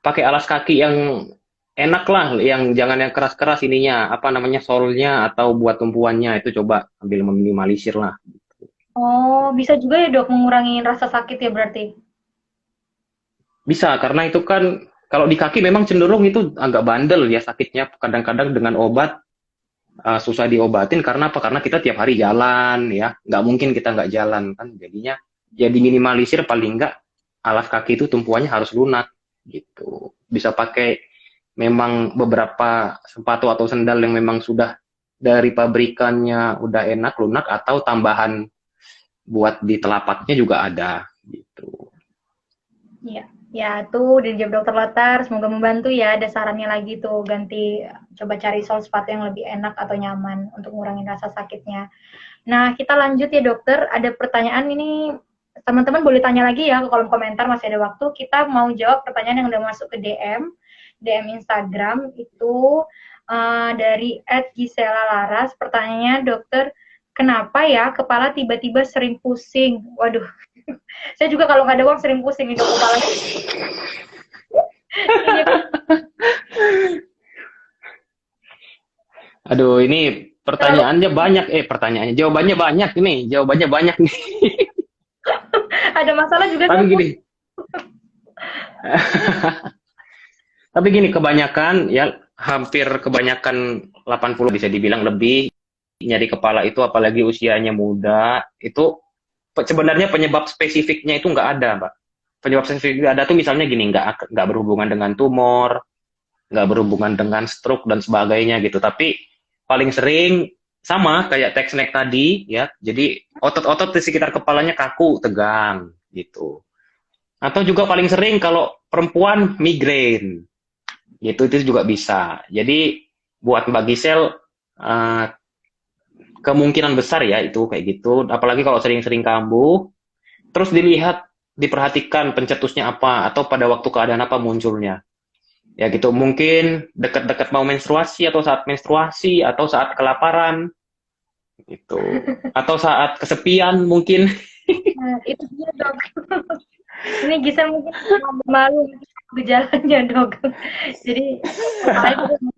pakai alas kaki yang enak lah, yang jangan yang keras-keras ininya, apa namanya, solnya atau buat tumpuannya itu coba ambil meminimalisir lah. Oh, bisa juga ya dok mengurangi rasa sakit ya berarti. Bisa, karena itu kan kalau di kaki memang cenderung itu agak bandel ya sakitnya. Kadang-kadang dengan obat susah diobatin karena apa? Karena kita tiap hari jalan ya, nggak mungkin kita nggak jalan kan. Jadinya ya diminimalisir paling nggak alas kaki itu tumpuannya harus lunak gitu. Bisa pakai memang beberapa sepatu atau sendal yang memang sudah dari pabrikannya udah enak lunak atau tambahan buat di telapaknya juga ada gitu. Iya, ya tuh dari jam dokter Lotar, semoga membantu ya. Ada sarannya lagi tuh, ganti coba cari sol sepatu yang lebih enak atau nyaman untuk ngurangin rasa sakitnya. Nah, kita lanjut ya dokter. Ada pertanyaan ini, teman-teman boleh tanya lagi ya ke kolom komentar, masih ada waktu. Kita mau jawab pertanyaan yang udah masuk ke DM Instagram itu dari @gisela_laras. Pertanyaannya dokter, kenapa ya kepala tiba-tiba sering pusing? Waduh, saya juga kalau nggak ada uang sering pusing nih dok kepala. Aduh, ini pertanyaannya banyak, pertanyaannya, jawabannya banyak nih. Ada masalah juga Tapi saya. gini, tapi gini kebanyakan ya hampir kebanyakan 80 bisa dibilang lebih nyari kepala itu apalagi usianya muda itu sebenarnya penyebab spesifiknya itu nggak ada, Mbak. Penyebab spesifik nggak ada tuh misalnya gini, nggak berhubungan dengan tumor, nggak berhubungan dengan stroke dan sebagainya gitu. Tapi paling sering sama kayak Tex-Neck tadi ya. Jadi otot-otot di sekitar kepalanya kaku, tegang gitu. Atau juga paling sering kalau perempuan migrain gitu itu juga bisa. Jadi buat Mbak Gisel uh, kemungkinan besar ya itu kayak gitu. Apalagi kalau sering-sering kambuh, terus dilihat diperhatikan pencetusnya apa atau pada waktu keadaan apa munculnya. Ya gitu, mungkin dekat-dekat mau menstruasi atau saat menstruasi atau saat kelaparan gitu. Atau saat kesepian mungkin. Nah, itu dia dok. Ini Gisel mungkin malu gejalanya dok. Jadi kepalanya juga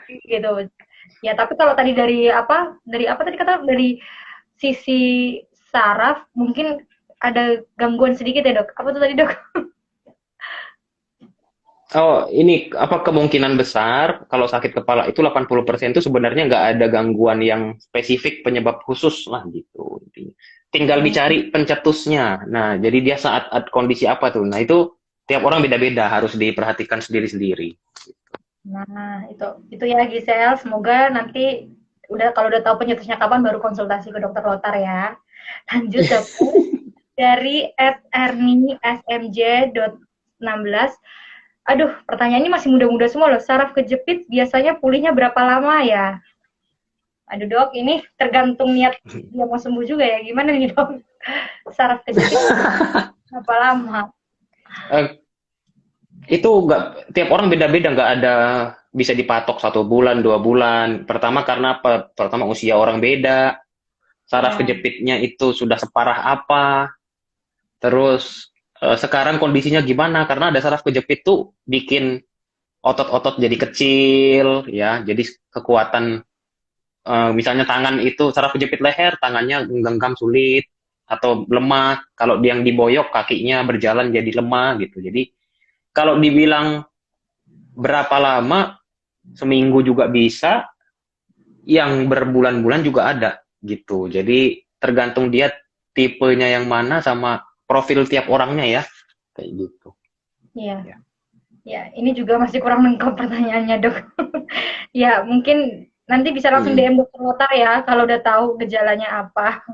gitu. Ya tapi kalau tadi dari apa tadi kata dari sisi saraf mungkin ada gangguan sedikit ya dok. Apa tuh tadi dok? Oh, ini apa kemungkinan besar kalau sakit kepala itu 80% itu sebenarnya nggak ada gangguan yang spesifik penyebab khusus lah gitu. Tinggal dicari pencetusnya. Nah, jadi dia saat kondisi apa tuh. Nah, itu tiap orang beda-beda harus diperhatikan sendiri-sendiri. Nah, itu ya Gisel, semoga nanti kalau udah tahu penyetusnya kapan baru konsultasi ke dokter Lotar ya. Lanjut dokter dari @erni_smj.16. Aduh, pertanyaan ini masih muda-muda semua loh. Saraf kejepit biasanya pulihnya berapa lama ya? Aduh dok, ini tergantung niat dia mau sembuh juga ya. Gimana nih dok? Saraf kejepit berapa lama? Eh, itu nggak tiap orang beda-beda, nggak ada bisa dipatok 1 bulan 2 bulan. Pertama karena apa? Pertama usia orang beda, saraf Ya. kejepitnya itu sudah separah apa, terus sekarang kondisinya gimana? Karena ada saraf kejepit tuh bikin otot-otot jadi kecil, ya, jadi kekuatan misalnya tangan itu saraf kejepit leher, tangannya menggenggam sulit atau lemah. Kalau yang diboyok kakinya berjalan jadi lemah gitu. Jadi kalau dibilang berapa lama, seminggu juga bisa, yang berbulan-bulan juga ada gitu. Jadi tergantung dia tipenya yang mana sama profil tiap orangnya ya, kayak gitu. Iya. Ya. Ya, ini juga masih kurang lengkap pertanyaannya, Dok. Ya, mungkin nanti bisa langsung DM dokter Lotar ya kalau udah tahu gejalanya apa.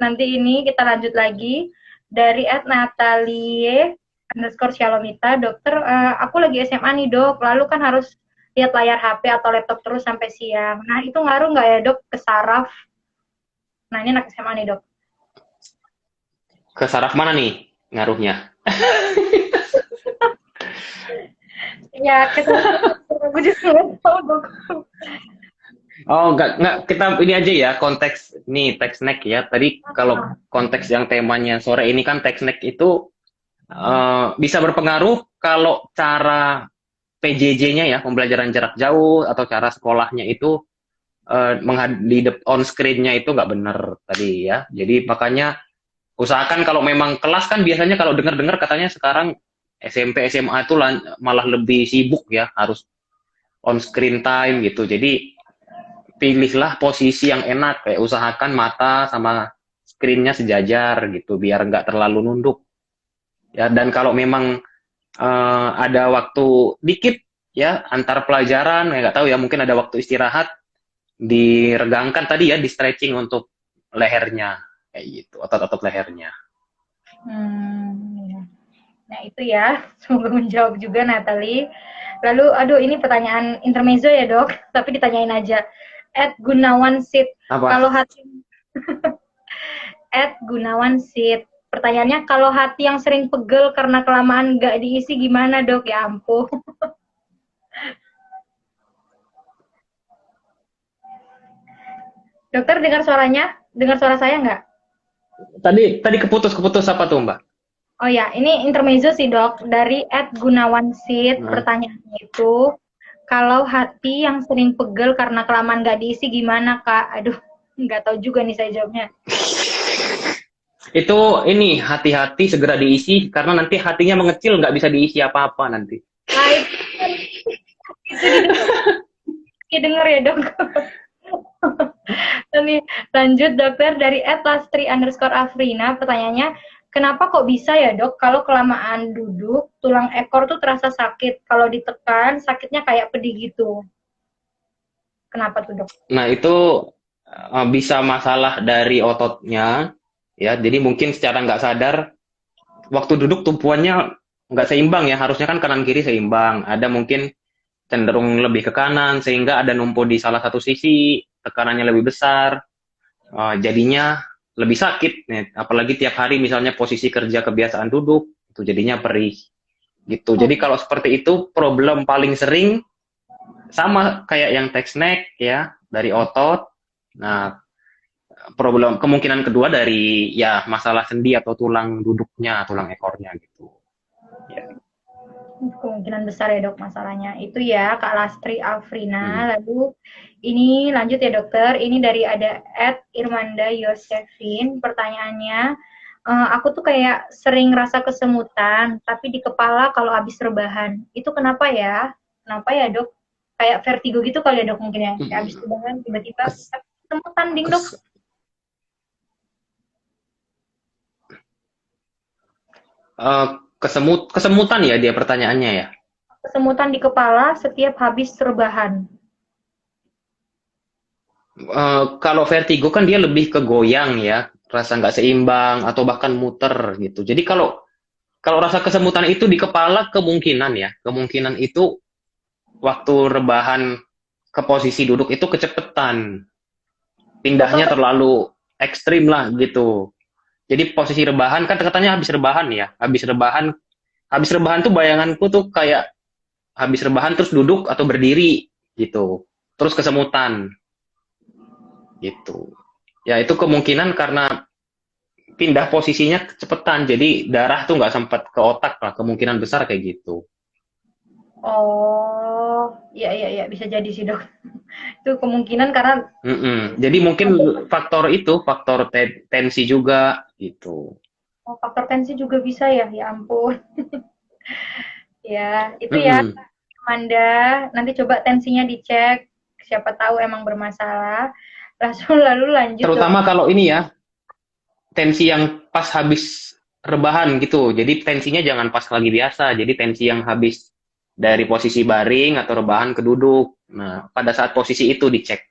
Nanti ini kita lanjut lagi dari @natalie_shalomita. Dokter, aku lagi SMA nih, Dok. Lalu kan harus lihat layar HP atau laptop terus sampai siang. Nah, itu ngaruh nggak ya, Dok, ke saraf? Nah, ini anak SMA nih, Dok. Ke saraf mana nih ngaruhnya? Ya, kita aku juga nggak tahu, Dok. Oh, enggak, kita ini aja ya, konteks nih text neck ya. Tadi kalau konteks yang temanya sore ini kan text neck itu bisa berpengaruh kalau cara PJJ-nya ya, pembelajaran jarak jauh atau cara sekolahnya itu di on screen-nya itu nggak benar tadi ya. Jadi makanya usahakan kalau memang kelas kan biasanya kalau dengar-dengar katanya sekarang SMP SMA itu malah lebih sibuk ya, harus on screen time gitu. Jadi pilihlah posisi yang enak, kayak usahakan mata sama screen-nya sejajar gitu biar nggak terlalu nunduk. Ya, dan kalau memang ada waktu dikit ya antar pelajaran, ya nggak tahu ya, mungkin ada waktu istirahat, diregangkan tadi ya, di stretching untuk lehernya kayak gitu, otot-otot lehernya. Ya. Nah, itu ya. Semoga menjawab juga Natali. Lalu, aduh, ini pertanyaan intermezzo ya, Dok. Tapi ditanyain aja. Gunawan Sid. Apa? Kalau hati Gunawan Sid. Pertanyaannya, kalau hati yang sering pegel karena kelamaan nggak diisi gimana, Dok? Ya ampun. Dokter dengar suaranya? Dengar suara saya nggak? Tadi keputus apa tuh, Mbak? Oh ya, ini intermezzo sih, Dok. Dari Gunawan Sid. Nah, Pertanyaannya itu, kalau hati yang sering pegel karena kelamaan nggak diisi gimana, Kak? Aduh, nggak tahu juga nih saya jawabnya. itu ini hati-hati segera diisi karena nanti hatinya mengecil nggak bisa diisi apa-apa nanti. Nah, itu didengar ya, Dok. Nih, lanjut dokter dari @lastri_afrina. Pertanyaannya, kenapa kok bisa ya, Dok, kalau kelamaan duduk tulang ekor tuh terasa sakit, kalau ditekan sakitnya kayak pedih gitu. Kenapa tuh, Dok? Nah, itu bisa masalah dari ototnya ya. Jadi mungkin secara nggak sadar waktu duduk tumpuannya nggak seimbang ya. Harusnya kan kanan kiri seimbang. Ada mungkin cenderung lebih ke kanan sehingga ada numpuk di salah satu sisi, tekanannya lebih besar, jadinya lebih sakit nih. Apalagi tiap hari misalnya posisi kerja kebiasaan duduk, itu jadinya perih gitu. Oh, Jadi kalau seperti itu problem paling sering sama kayak yang text neck ya, dari otot. Nah, problem kemungkinan kedua dari ya masalah sendi atau tulang duduknya, tulang ekornya gitu. Ya. kemungkinan besar ya, Dok, masalahnya. Itu ya, Kak Lastri Hmm. Afrina. Lalu ini lanjut ya, dokter. Ini dari ada @irmanda Yosefin. Pertanyaannya, aku tuh kayak sering rasa kesemutan, tapi di kepala kalau habis rebahan. Itu kenapa ya? Kenapa ya, Dok? Kayak vertigo gitu kali ya, Dok, mungkin ya. Kayak habis rebahan tiba-tiba Kes, kesemutan ding, Dok. kes, kesemutan ya dia pertanyaannya ya. Kesemutan di kepala setiap habis rebahan. Kalau vertigo kan dia lebih ke goyang ya, rasa nggak seimbang atau bahkan muter gitu. Jadi kalau kalau rasa kesemutan itu di kepala, kemungkinan ya, kemungkinan itu waktu rebahan ke posisi duduk itu kecepetan, Dokter, pindahnya terlalu ekstrim lah gitu. Jadi posisi rebahan kan katanya habis rebahan ya, habis rebahan tuh bayanganku tuh kayak habis rebahan terus duduk atau berdiri gitu, terus kesemutan gitu. Ya itu kemungkinan karena pindah posisinya kecepatan, jadi darah tuh nggak sempat ke otak lah, kemungkinan besar kayak gitu. oh, iya iya iya bisa jadi sih, Dok. Itu kemungkinan karena Jadi mungkin faktor itu, faktor tensi juga gitu. oh, faktor tensi juga bisa ya, ya ampun. Ya, itu ya, Mm-mm. Amanda. Nanti coba tensinya dicek, siapa tahu emang bermasalah. Lalu lanjut, Dok. Terutama kalau ini ya, tensi yang pas habis rebahan gitu. Jadi tensinya jangan pas lagi biasa. Jadi tensi yang habis dari posisi baring atau rebahan ke duduk. Nah, pada saat posisi itu dicek.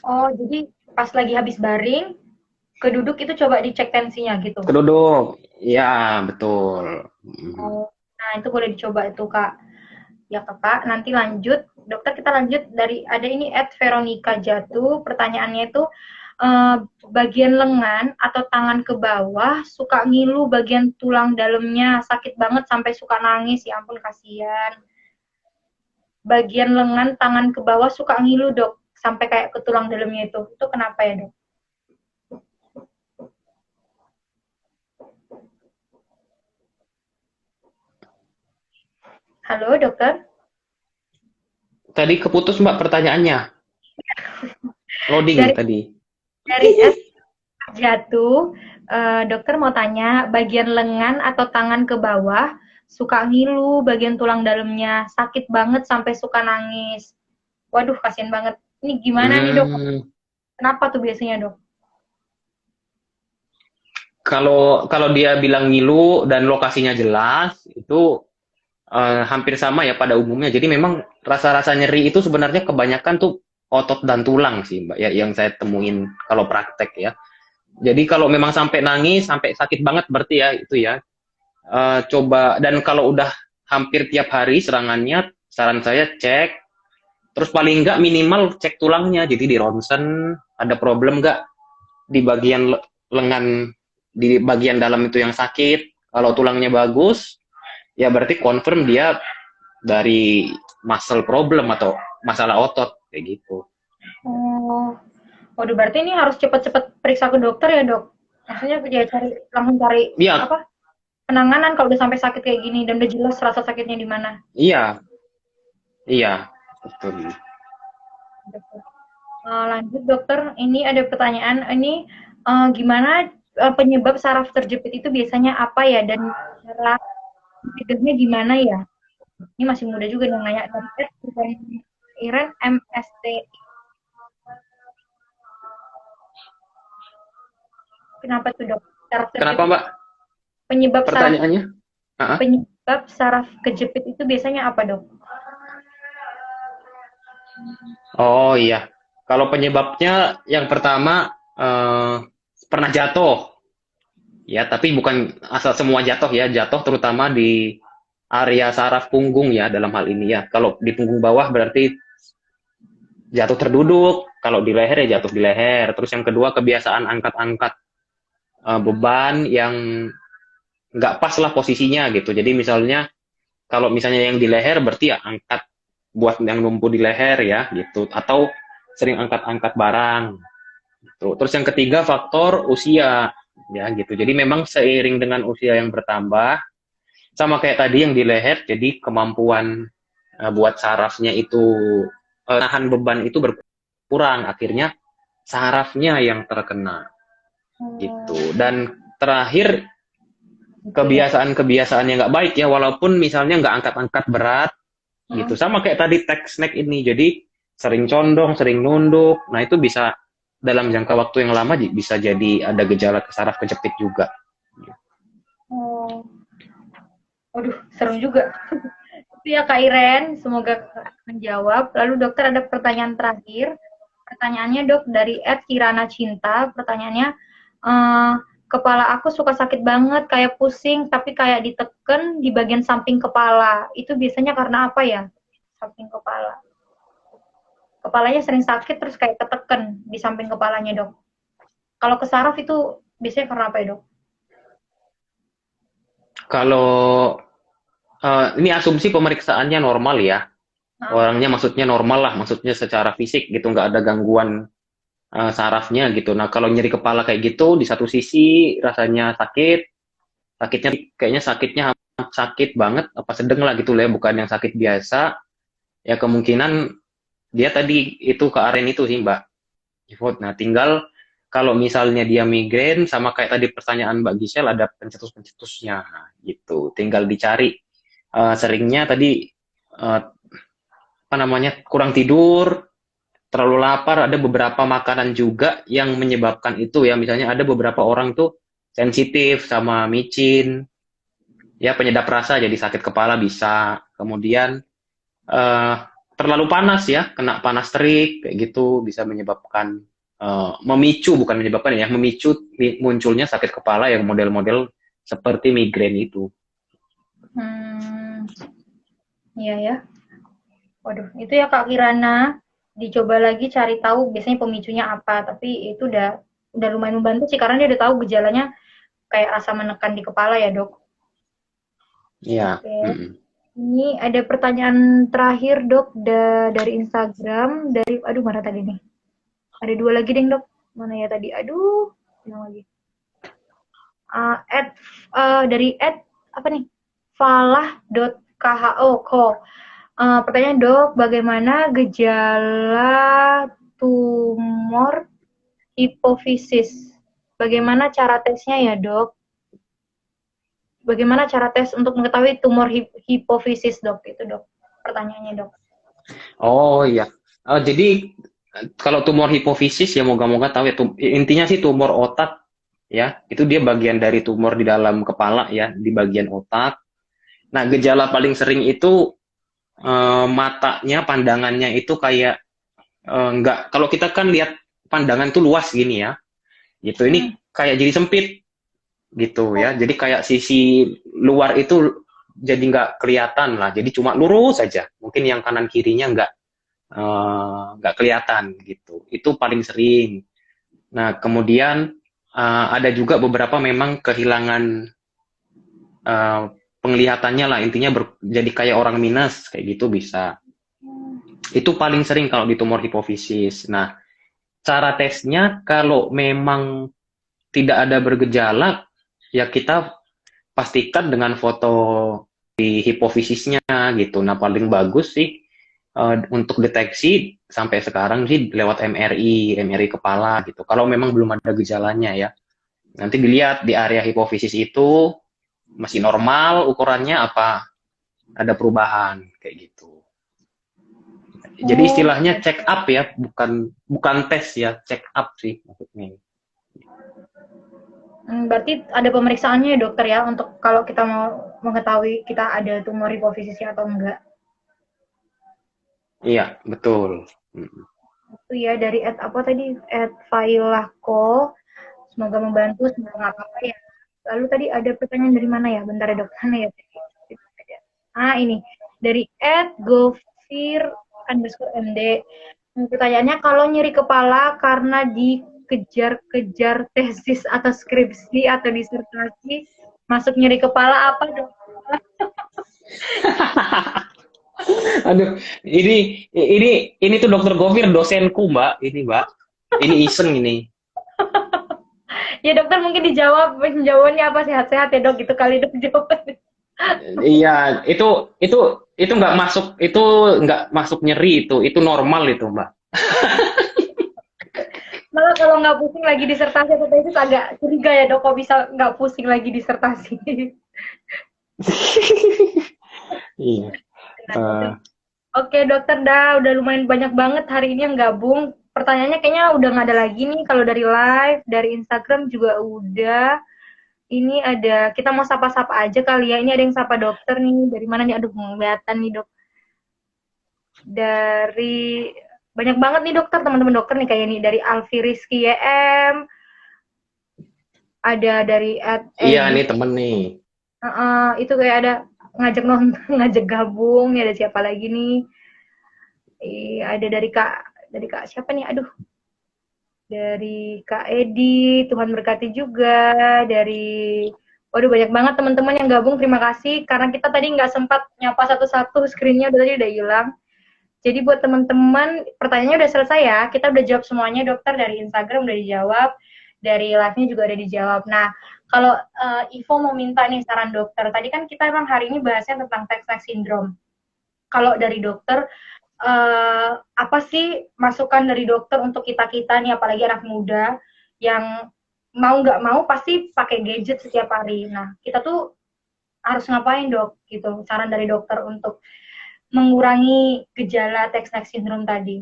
Oh, jadi pas lagi habis baring, ke duduk itu coba dicek tensinya gitu. Ke duduk, ya betul. Oh, nah itu boleh dicoba itu, Kak. Ya, Kakak. Nanti lanjut, dokter kita lanjut dari ada ini Veronica Jatuh. Pertanyaannya itu eh, bagian lengan atau tangan ke bawah suka ngilu bagian tulang dalamnya sakit banget sampai suka nangis ya ampun kasihan. Bagian lengan tangan ke bawah suka ngilu, Dok, sampai kayak ke tulang dalamnya itu kenapa ya, Dok? Halo, dokter. Tadi keputus Mbak pertanyaannya. Loading Dari tadi. dari jatuh, dokter mau tanya, bagian lengan atau tangan ke bawah suka ngilu, bagian tulang dalamnya sakit banget sampai suka nangis. Waduh, kasihan banget. Ini gimana nih dok? Hmm, Kenapa tuh biasanya dok? kalau kalau dia bilang ngilu dan lokasinya jelas, itu hampir sama ya pada umumnya. Jadi memang rasa-rasa nyeri itu sebenarnya kebanyakan tuh otot dan tulang sih, Mbak, ya yang saya temuin kalau praktek ya. Jadi kalau memang sampai nangis, sampai sakit banget berarti ya itu ya. Coba dan kalau udah hampir tiap hari serangannya, saran saya cek. Terus paling nggak minimal cek tulangnya. Jadi di ronsen ada problem nggak di bagian lengan di bagian dalam itu yang sakit. Kalau tulangnya bagus, ya berarti confirm dia dari muscle problem atau masalah otot kayak gitu. Oh, waduh berarti ini harus cepet-cepet periksa ke dokter ya dok? Maksudnya ya cari langsung cari Iya, apa penanganan kalau udah sampai sakit kayak gini dan udah jelas rasa sakitnya di mana. iya, iya, betul. Lanjut dokter, ini ada pertanyaan, ini gimana penyebab saraf terjepit itu biasanya apa ya dan cara mencegahnya gimana ya? Ini masih muda juga yang nanya dari Iren MST. Kenapa tuh dok? Saraf Kenapa terjepit. Mbak Penyebab saraf pertanyaannya? Ah, penyebab saraf kejepit itu biasanya apa dok? oh iya, kalau penyebabnya yang pertama pernah jatuh, ya tapi bukan asal semua jatuh ya, jatuh terutama di area saraf punggung ya dalam hal ini ya. Kalau di punggung bawah berarti jatuh terduduk, kalau di leher ya jatuh di leher. Terus yang kedua kebiasaan angkat-angkat beban yang nggak pas lah posisinya gitu. Jadi misalnya kalau misalnya yang di leher berarti ya angkat buat yang lumpuh di leher ya gitu. Atau sering angkat-angkat barang. Gitu. Terus yang ketiga faktor usia ya gitu. Jadi memang seiring dengan usia yang bertambah sama kayak tadi yang di leher, jadi kemampuan buat sarafnya itu nahan beban itu berkurang. Akhirnya sarafnya yang terkena gitu. Dan terakhir Gitu ya. kebiasaan-kebiasaan yang nggak baik ya, walaupun misalnya nggak angkat-angkat berat gitu, Hmm. sama kayak tadi tech snack ini, jadi sering condong, sering nunduk, nah itu bisa dalam jangka waktu yang lama bisa jadi ada gejala saraf kejepit juga. Oh, waduh, seru juga. Itu ya Kak Iren, semoga menjawab. Lalu dokter ada pertanyaan terakhir. Pertanyaannya dok dari Kirana Cinta. Pertanyaannya, eh, kepala aku suka sakit banget, kayak pusing, tapi kayak diteken di bagian samping kepala. Itu biasanya karena apa ya? Samping kepala. Kepalanya sering sakit terus kayak keteken di samping kepalanya dok. Kalau ke saraf itu biasanya karena apa ya dok? Kalau ini asumsi pemeriksaannya normal ya, Nah, orangnya maksudnya normal lah, maksudnya secara fisik gitu, nggak ada gangguan sarafnya gitu. Nah kalau nyeri kepala kayak gitu, di satu sisi rasanya sakit, sakitnya kayaknya sakit banget, apa sedang lah gitu lah ya, bukan yang sakit biasa, ya kemungkinan dia tadi itu ke aren itu sih Mbak Ivot. Nah tinggal kalau misalnya dia migrain, sama kayak tadi pertanyaan Mbak Gisel, ada pencetus-pencetusnya gitu, tinggal dicari. Seringnya tadi apa namanya, kurang tidur, terlalu lapar, ada beberapa makanan juga yang menyebabkan itu ya. Misalnya ada beberapa orang tuh sensitif sama micin, ya penyedap rasa jadi sakit kepala bisa. Kemudian eh, terlalu panas ya, kena panas terik kayak gitu bisa menyebabkan memicu, bukan menyebabkan ya, memicu munculnya sakit kepala yang model-model seperti migrain itu. hmm, iya ya. Waduh, itu ya Kak Kirana. Dicoba lagi cari tahu biasanya pemicunya apa. Tapi itu udah lumayan membantu sih karena dia udah tahu gejalanya kayak rasa menekan di kepala ya dok. Iya. Oke. Mm-mm. Ini ada pertanyaan terakhir dok dari Instagram dari aduh mana tadi nih? Ada dua lagi deh dok. Mana ya tadi? Aduh, yang lagi. At, dari apa nih? Falah KHO, pertanyaan dok, bagaimana gejala tumor hipofisis? Bagaimana cara tesnya ya dok? Bagaimana cara tes untuk mengetahui tumor hipofisis dok? Itu dok, pertanyaannya dok. Oh iya. Jadi kalau tumor hipofisis ya moga-moga tahu ya, intinya sih tumor otak ya, itu dia bagian dari tumor di dalam kepala ya, di bagian otak. Nah, gejala paling sering itu matanya, pandangannya itu kayak nggak, kalau kita kan lihat pandangan tuh luas gini ya, gitu. Ini kayak jadi sempit gitu ya. Jadi kayak sisi luar itu jadi nggak kelihatan lah. Jadi cuma lurus saja. Mungkin yang kanan kirinya nggak kelihatan gitu. Itu paling sering. Nah, kemudian ada juga beberapa memang kehilangan penglihatannya lah. Intinya jadi kayak orang minus kayak gitu bisa. Itu paling sering kalau di tumor hipofisis. Nah, cara tesnya kalau memang tidak ada bergejala, ya kita pastikan dengan foto di hipofisisnya gitu. Nah, paling bagus sih untuk deteksi sampai sekarang sih lewat MRI kepala gitu. Kalau memang belum ada gejalanya ya. Nanti dilihat di area hipofisis itu masih normal ukurannya apa ada perubahan kayak gitu. Jadi istilahnya check up ya, bukan tes ya, check up sih maksudnya. Berarti ada pemeriksaannya ya dokter ya untuk kalau kita mau mengetahui kita ada tumor hipofisisnya atau enggak. Iya, betul. Itu ya dari apa tadi? @failahko. Semoga membantu, semoga nggak apa-apa ya. Lalu tadi ada pertanyaan dari mana ya? Bentar ya dok, mana ya? Ini dari @gofir_md. Pertanyaannya, kalau nyeri kepala karena dikejar-kejar tesis atau skripsi atau disertasi, masuk nyeri kepala apa dok? Aduh, ini tuh dokter Gofir dosenku mbak, ini iseng ini. Ya dokter mungkin jawabannya apa, sehat-sehat ya dok, gitu kali dok jawabannya. Iya, itu nggak masuk nyeri itu normal itu mbak. Malah kalau nggak pusing lagi disertasi atau tesis agak curiga ya dok, kok bisa nggak pusing lagi disertasi. Iya. Oke dokter, udah lumayan banyak banget hari ini yang gabung. Pertanyaannya kayaknya udah nggak ada lagi nih. Kalau dari live, dari Instagram juga udah. Ini ada, kita mau sapa-sapa aja kali ya. Ini ada yang sapa dokter nih. Dari mana nih? Aduh, kelihatan nih dok. Dari banyak banget nih dokter, teman-teman dokter nih kayak nih. Dari Alfi Rizky YM. Ada dari Iya nih temen nih. Itu kayak ada ngajak nonton, ngajak gabung. Ya ada siapa lagi nih? Ada dari Kak siapa nih? Aduh. Dari Kak Edi, Tuhan berkati juga. Waduh banyak banget teman-teman yang gabung, terima kasih. Karena kita tadi nggak sempat nyapa satu-satu, screen-nya udah hilang. Jadi buat teman-teman, pertanyaannya udah selesai ya. Kita udah jawab semuanya, dokter. Dari Instagram udah dijawab, dari live-nya juga udah dijawab. Nah, kalau Ivo mau minta nih saran dokter. Tadi kan kita emang hari ini bahasnya tentang Tex-Mex syndrome. Kalau dari dokter, apa sih masukan dari dokter untuk kita nih, apalagi anak muda yang mau nggak mau pasti pakai gadget setiap hari. Nah, kita tuh harus ngapain dok? Gitu, saran dari dokter untuk mengurangi gejala Tex-Mex syndrome tadi.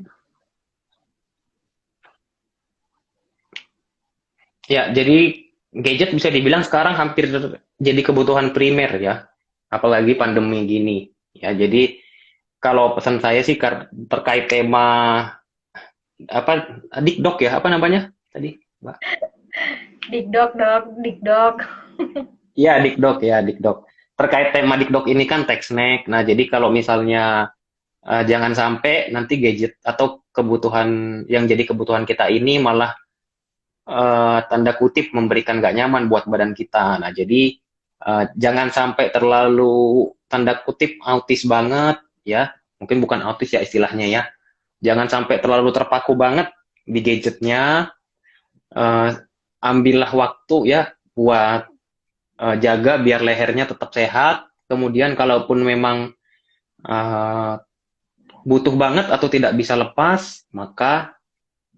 Ya, jadi gadget bisa dibilang sekarang hampir jadi kebutuhan primer ya, apalagi pandemi gini. Ya, jadi kalau pesan saya sih terkait tema apa dikdok ya, apa namanya tadi, Mbak? Dikdok. Iya, dikdok. Terkait tema dikdok ini kan text-neck. Nah, jadi kalau misalnya jangan sampai nanti gadget atau kebutuhan yang jadi kebutuhan kita ini malah tanda kutip memberikan gak nyaman buat badan kita. Nah, jadi jangan sampai terlalu tanda kutip autis banget ya. Mungkin bukan autis ya istilahnya ya. Jangan sampai terlalu terpaku banget di gadgetnya. Ambillah waktu ya buat jaga biar lehernya tetap sehat Kemudian kalaupun memang uh, butuh banget atau tidak bisa lepas, maka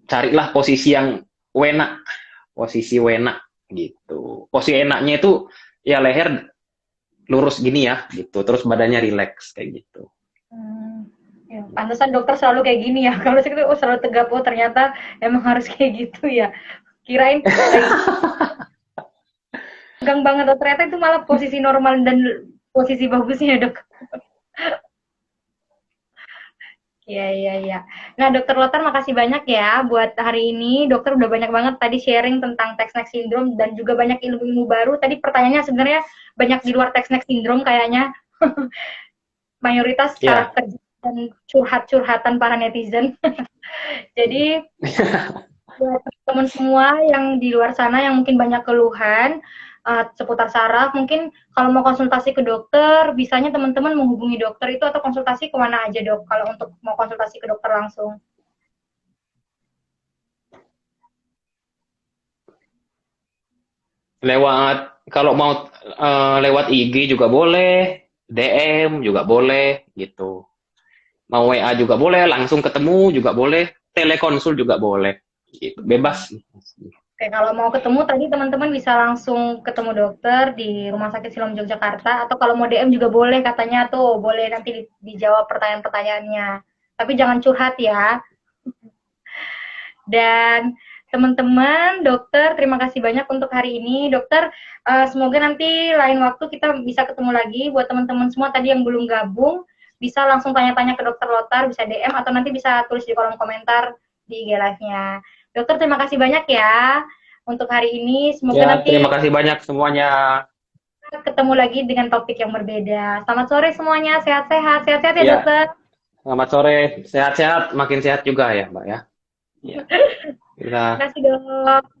carilah posisi yang wena, posisi wena gitu. Posisi enaknya itu ya leher lurus gini ya gitu, terus badannya rileks kayak gitu. Ya, pantesan dokter selalu kayak gini ya. Kalau saya oh selalu tegap, oh ternyata emang harus kayak gitu ya. Kirain lagi tegang banget, oh ternyata itu malah posisi normal dan posisi bagusnya dok. Iya, iya, iya. Nah, Dokter Lotan makasih banyak ya buat hari ini. Dokter udah banyak banget tadi sharing tentang text-neck syndrome dan juga banyak ilmu-ilmu baru. Tadi pertanyaannya sebenarnya banyak di luar text-neck syndrome kayaknya. Mayoritas Ya, karakter dan curhat-curhatan para netizen. Jadi buat teman semua yang di luar sana yang mungkin banyak keluhan seputar saraf, mungkin kalau mau konsultasi ke dokter, bisanya teman-teman menghubungi dokter itu atau konsultasi kemana aja dok? Kalau untuk mau konsultasi ke dokter langsung. lewat kalau mau lewat IG juga boleh, DM juga boleh gitu. Mau WA juga boleh, langsung ketemu juga boleh, telekonsul juga boleh. Gitu. Bebas. Oke, kalau mau ketemu tadi teman-teman bisa langsung ketemu dokter di Rumah Sakit Siloam Yogyakarta atau kalau mau DM juga boleh katanya tuh, boleh nanti dijawab pertanyaan-pertanyaannya. Tapi jangan curhat ya. Dan teman-teman, dokter, terima kasih banyak untuk hari ini. Dokter, semoga nanti lain waktu kita bisa ketemu lagi. Buat teman-teman semua tadi yang belum gabung, bisa langsung tanya-tanya ke dokter Lotar, bisa DM, atau nanti bisa tulis di kolom komentar di IG Live-nya. Dokter, terima kasih banyak ya untuk hari ini. Semoga Ya, nanti terima kasih banyak semuanya. ketemu lagi dengan topik yang berbeda. Selamat sore semuanya, sehat-sehat. Sehat-sehat ya, Ya, dokter. selamat sore. Sehat-sehat, makin sehat juga ya, Mbak ya. Ya. Kita Terima kasih, dok.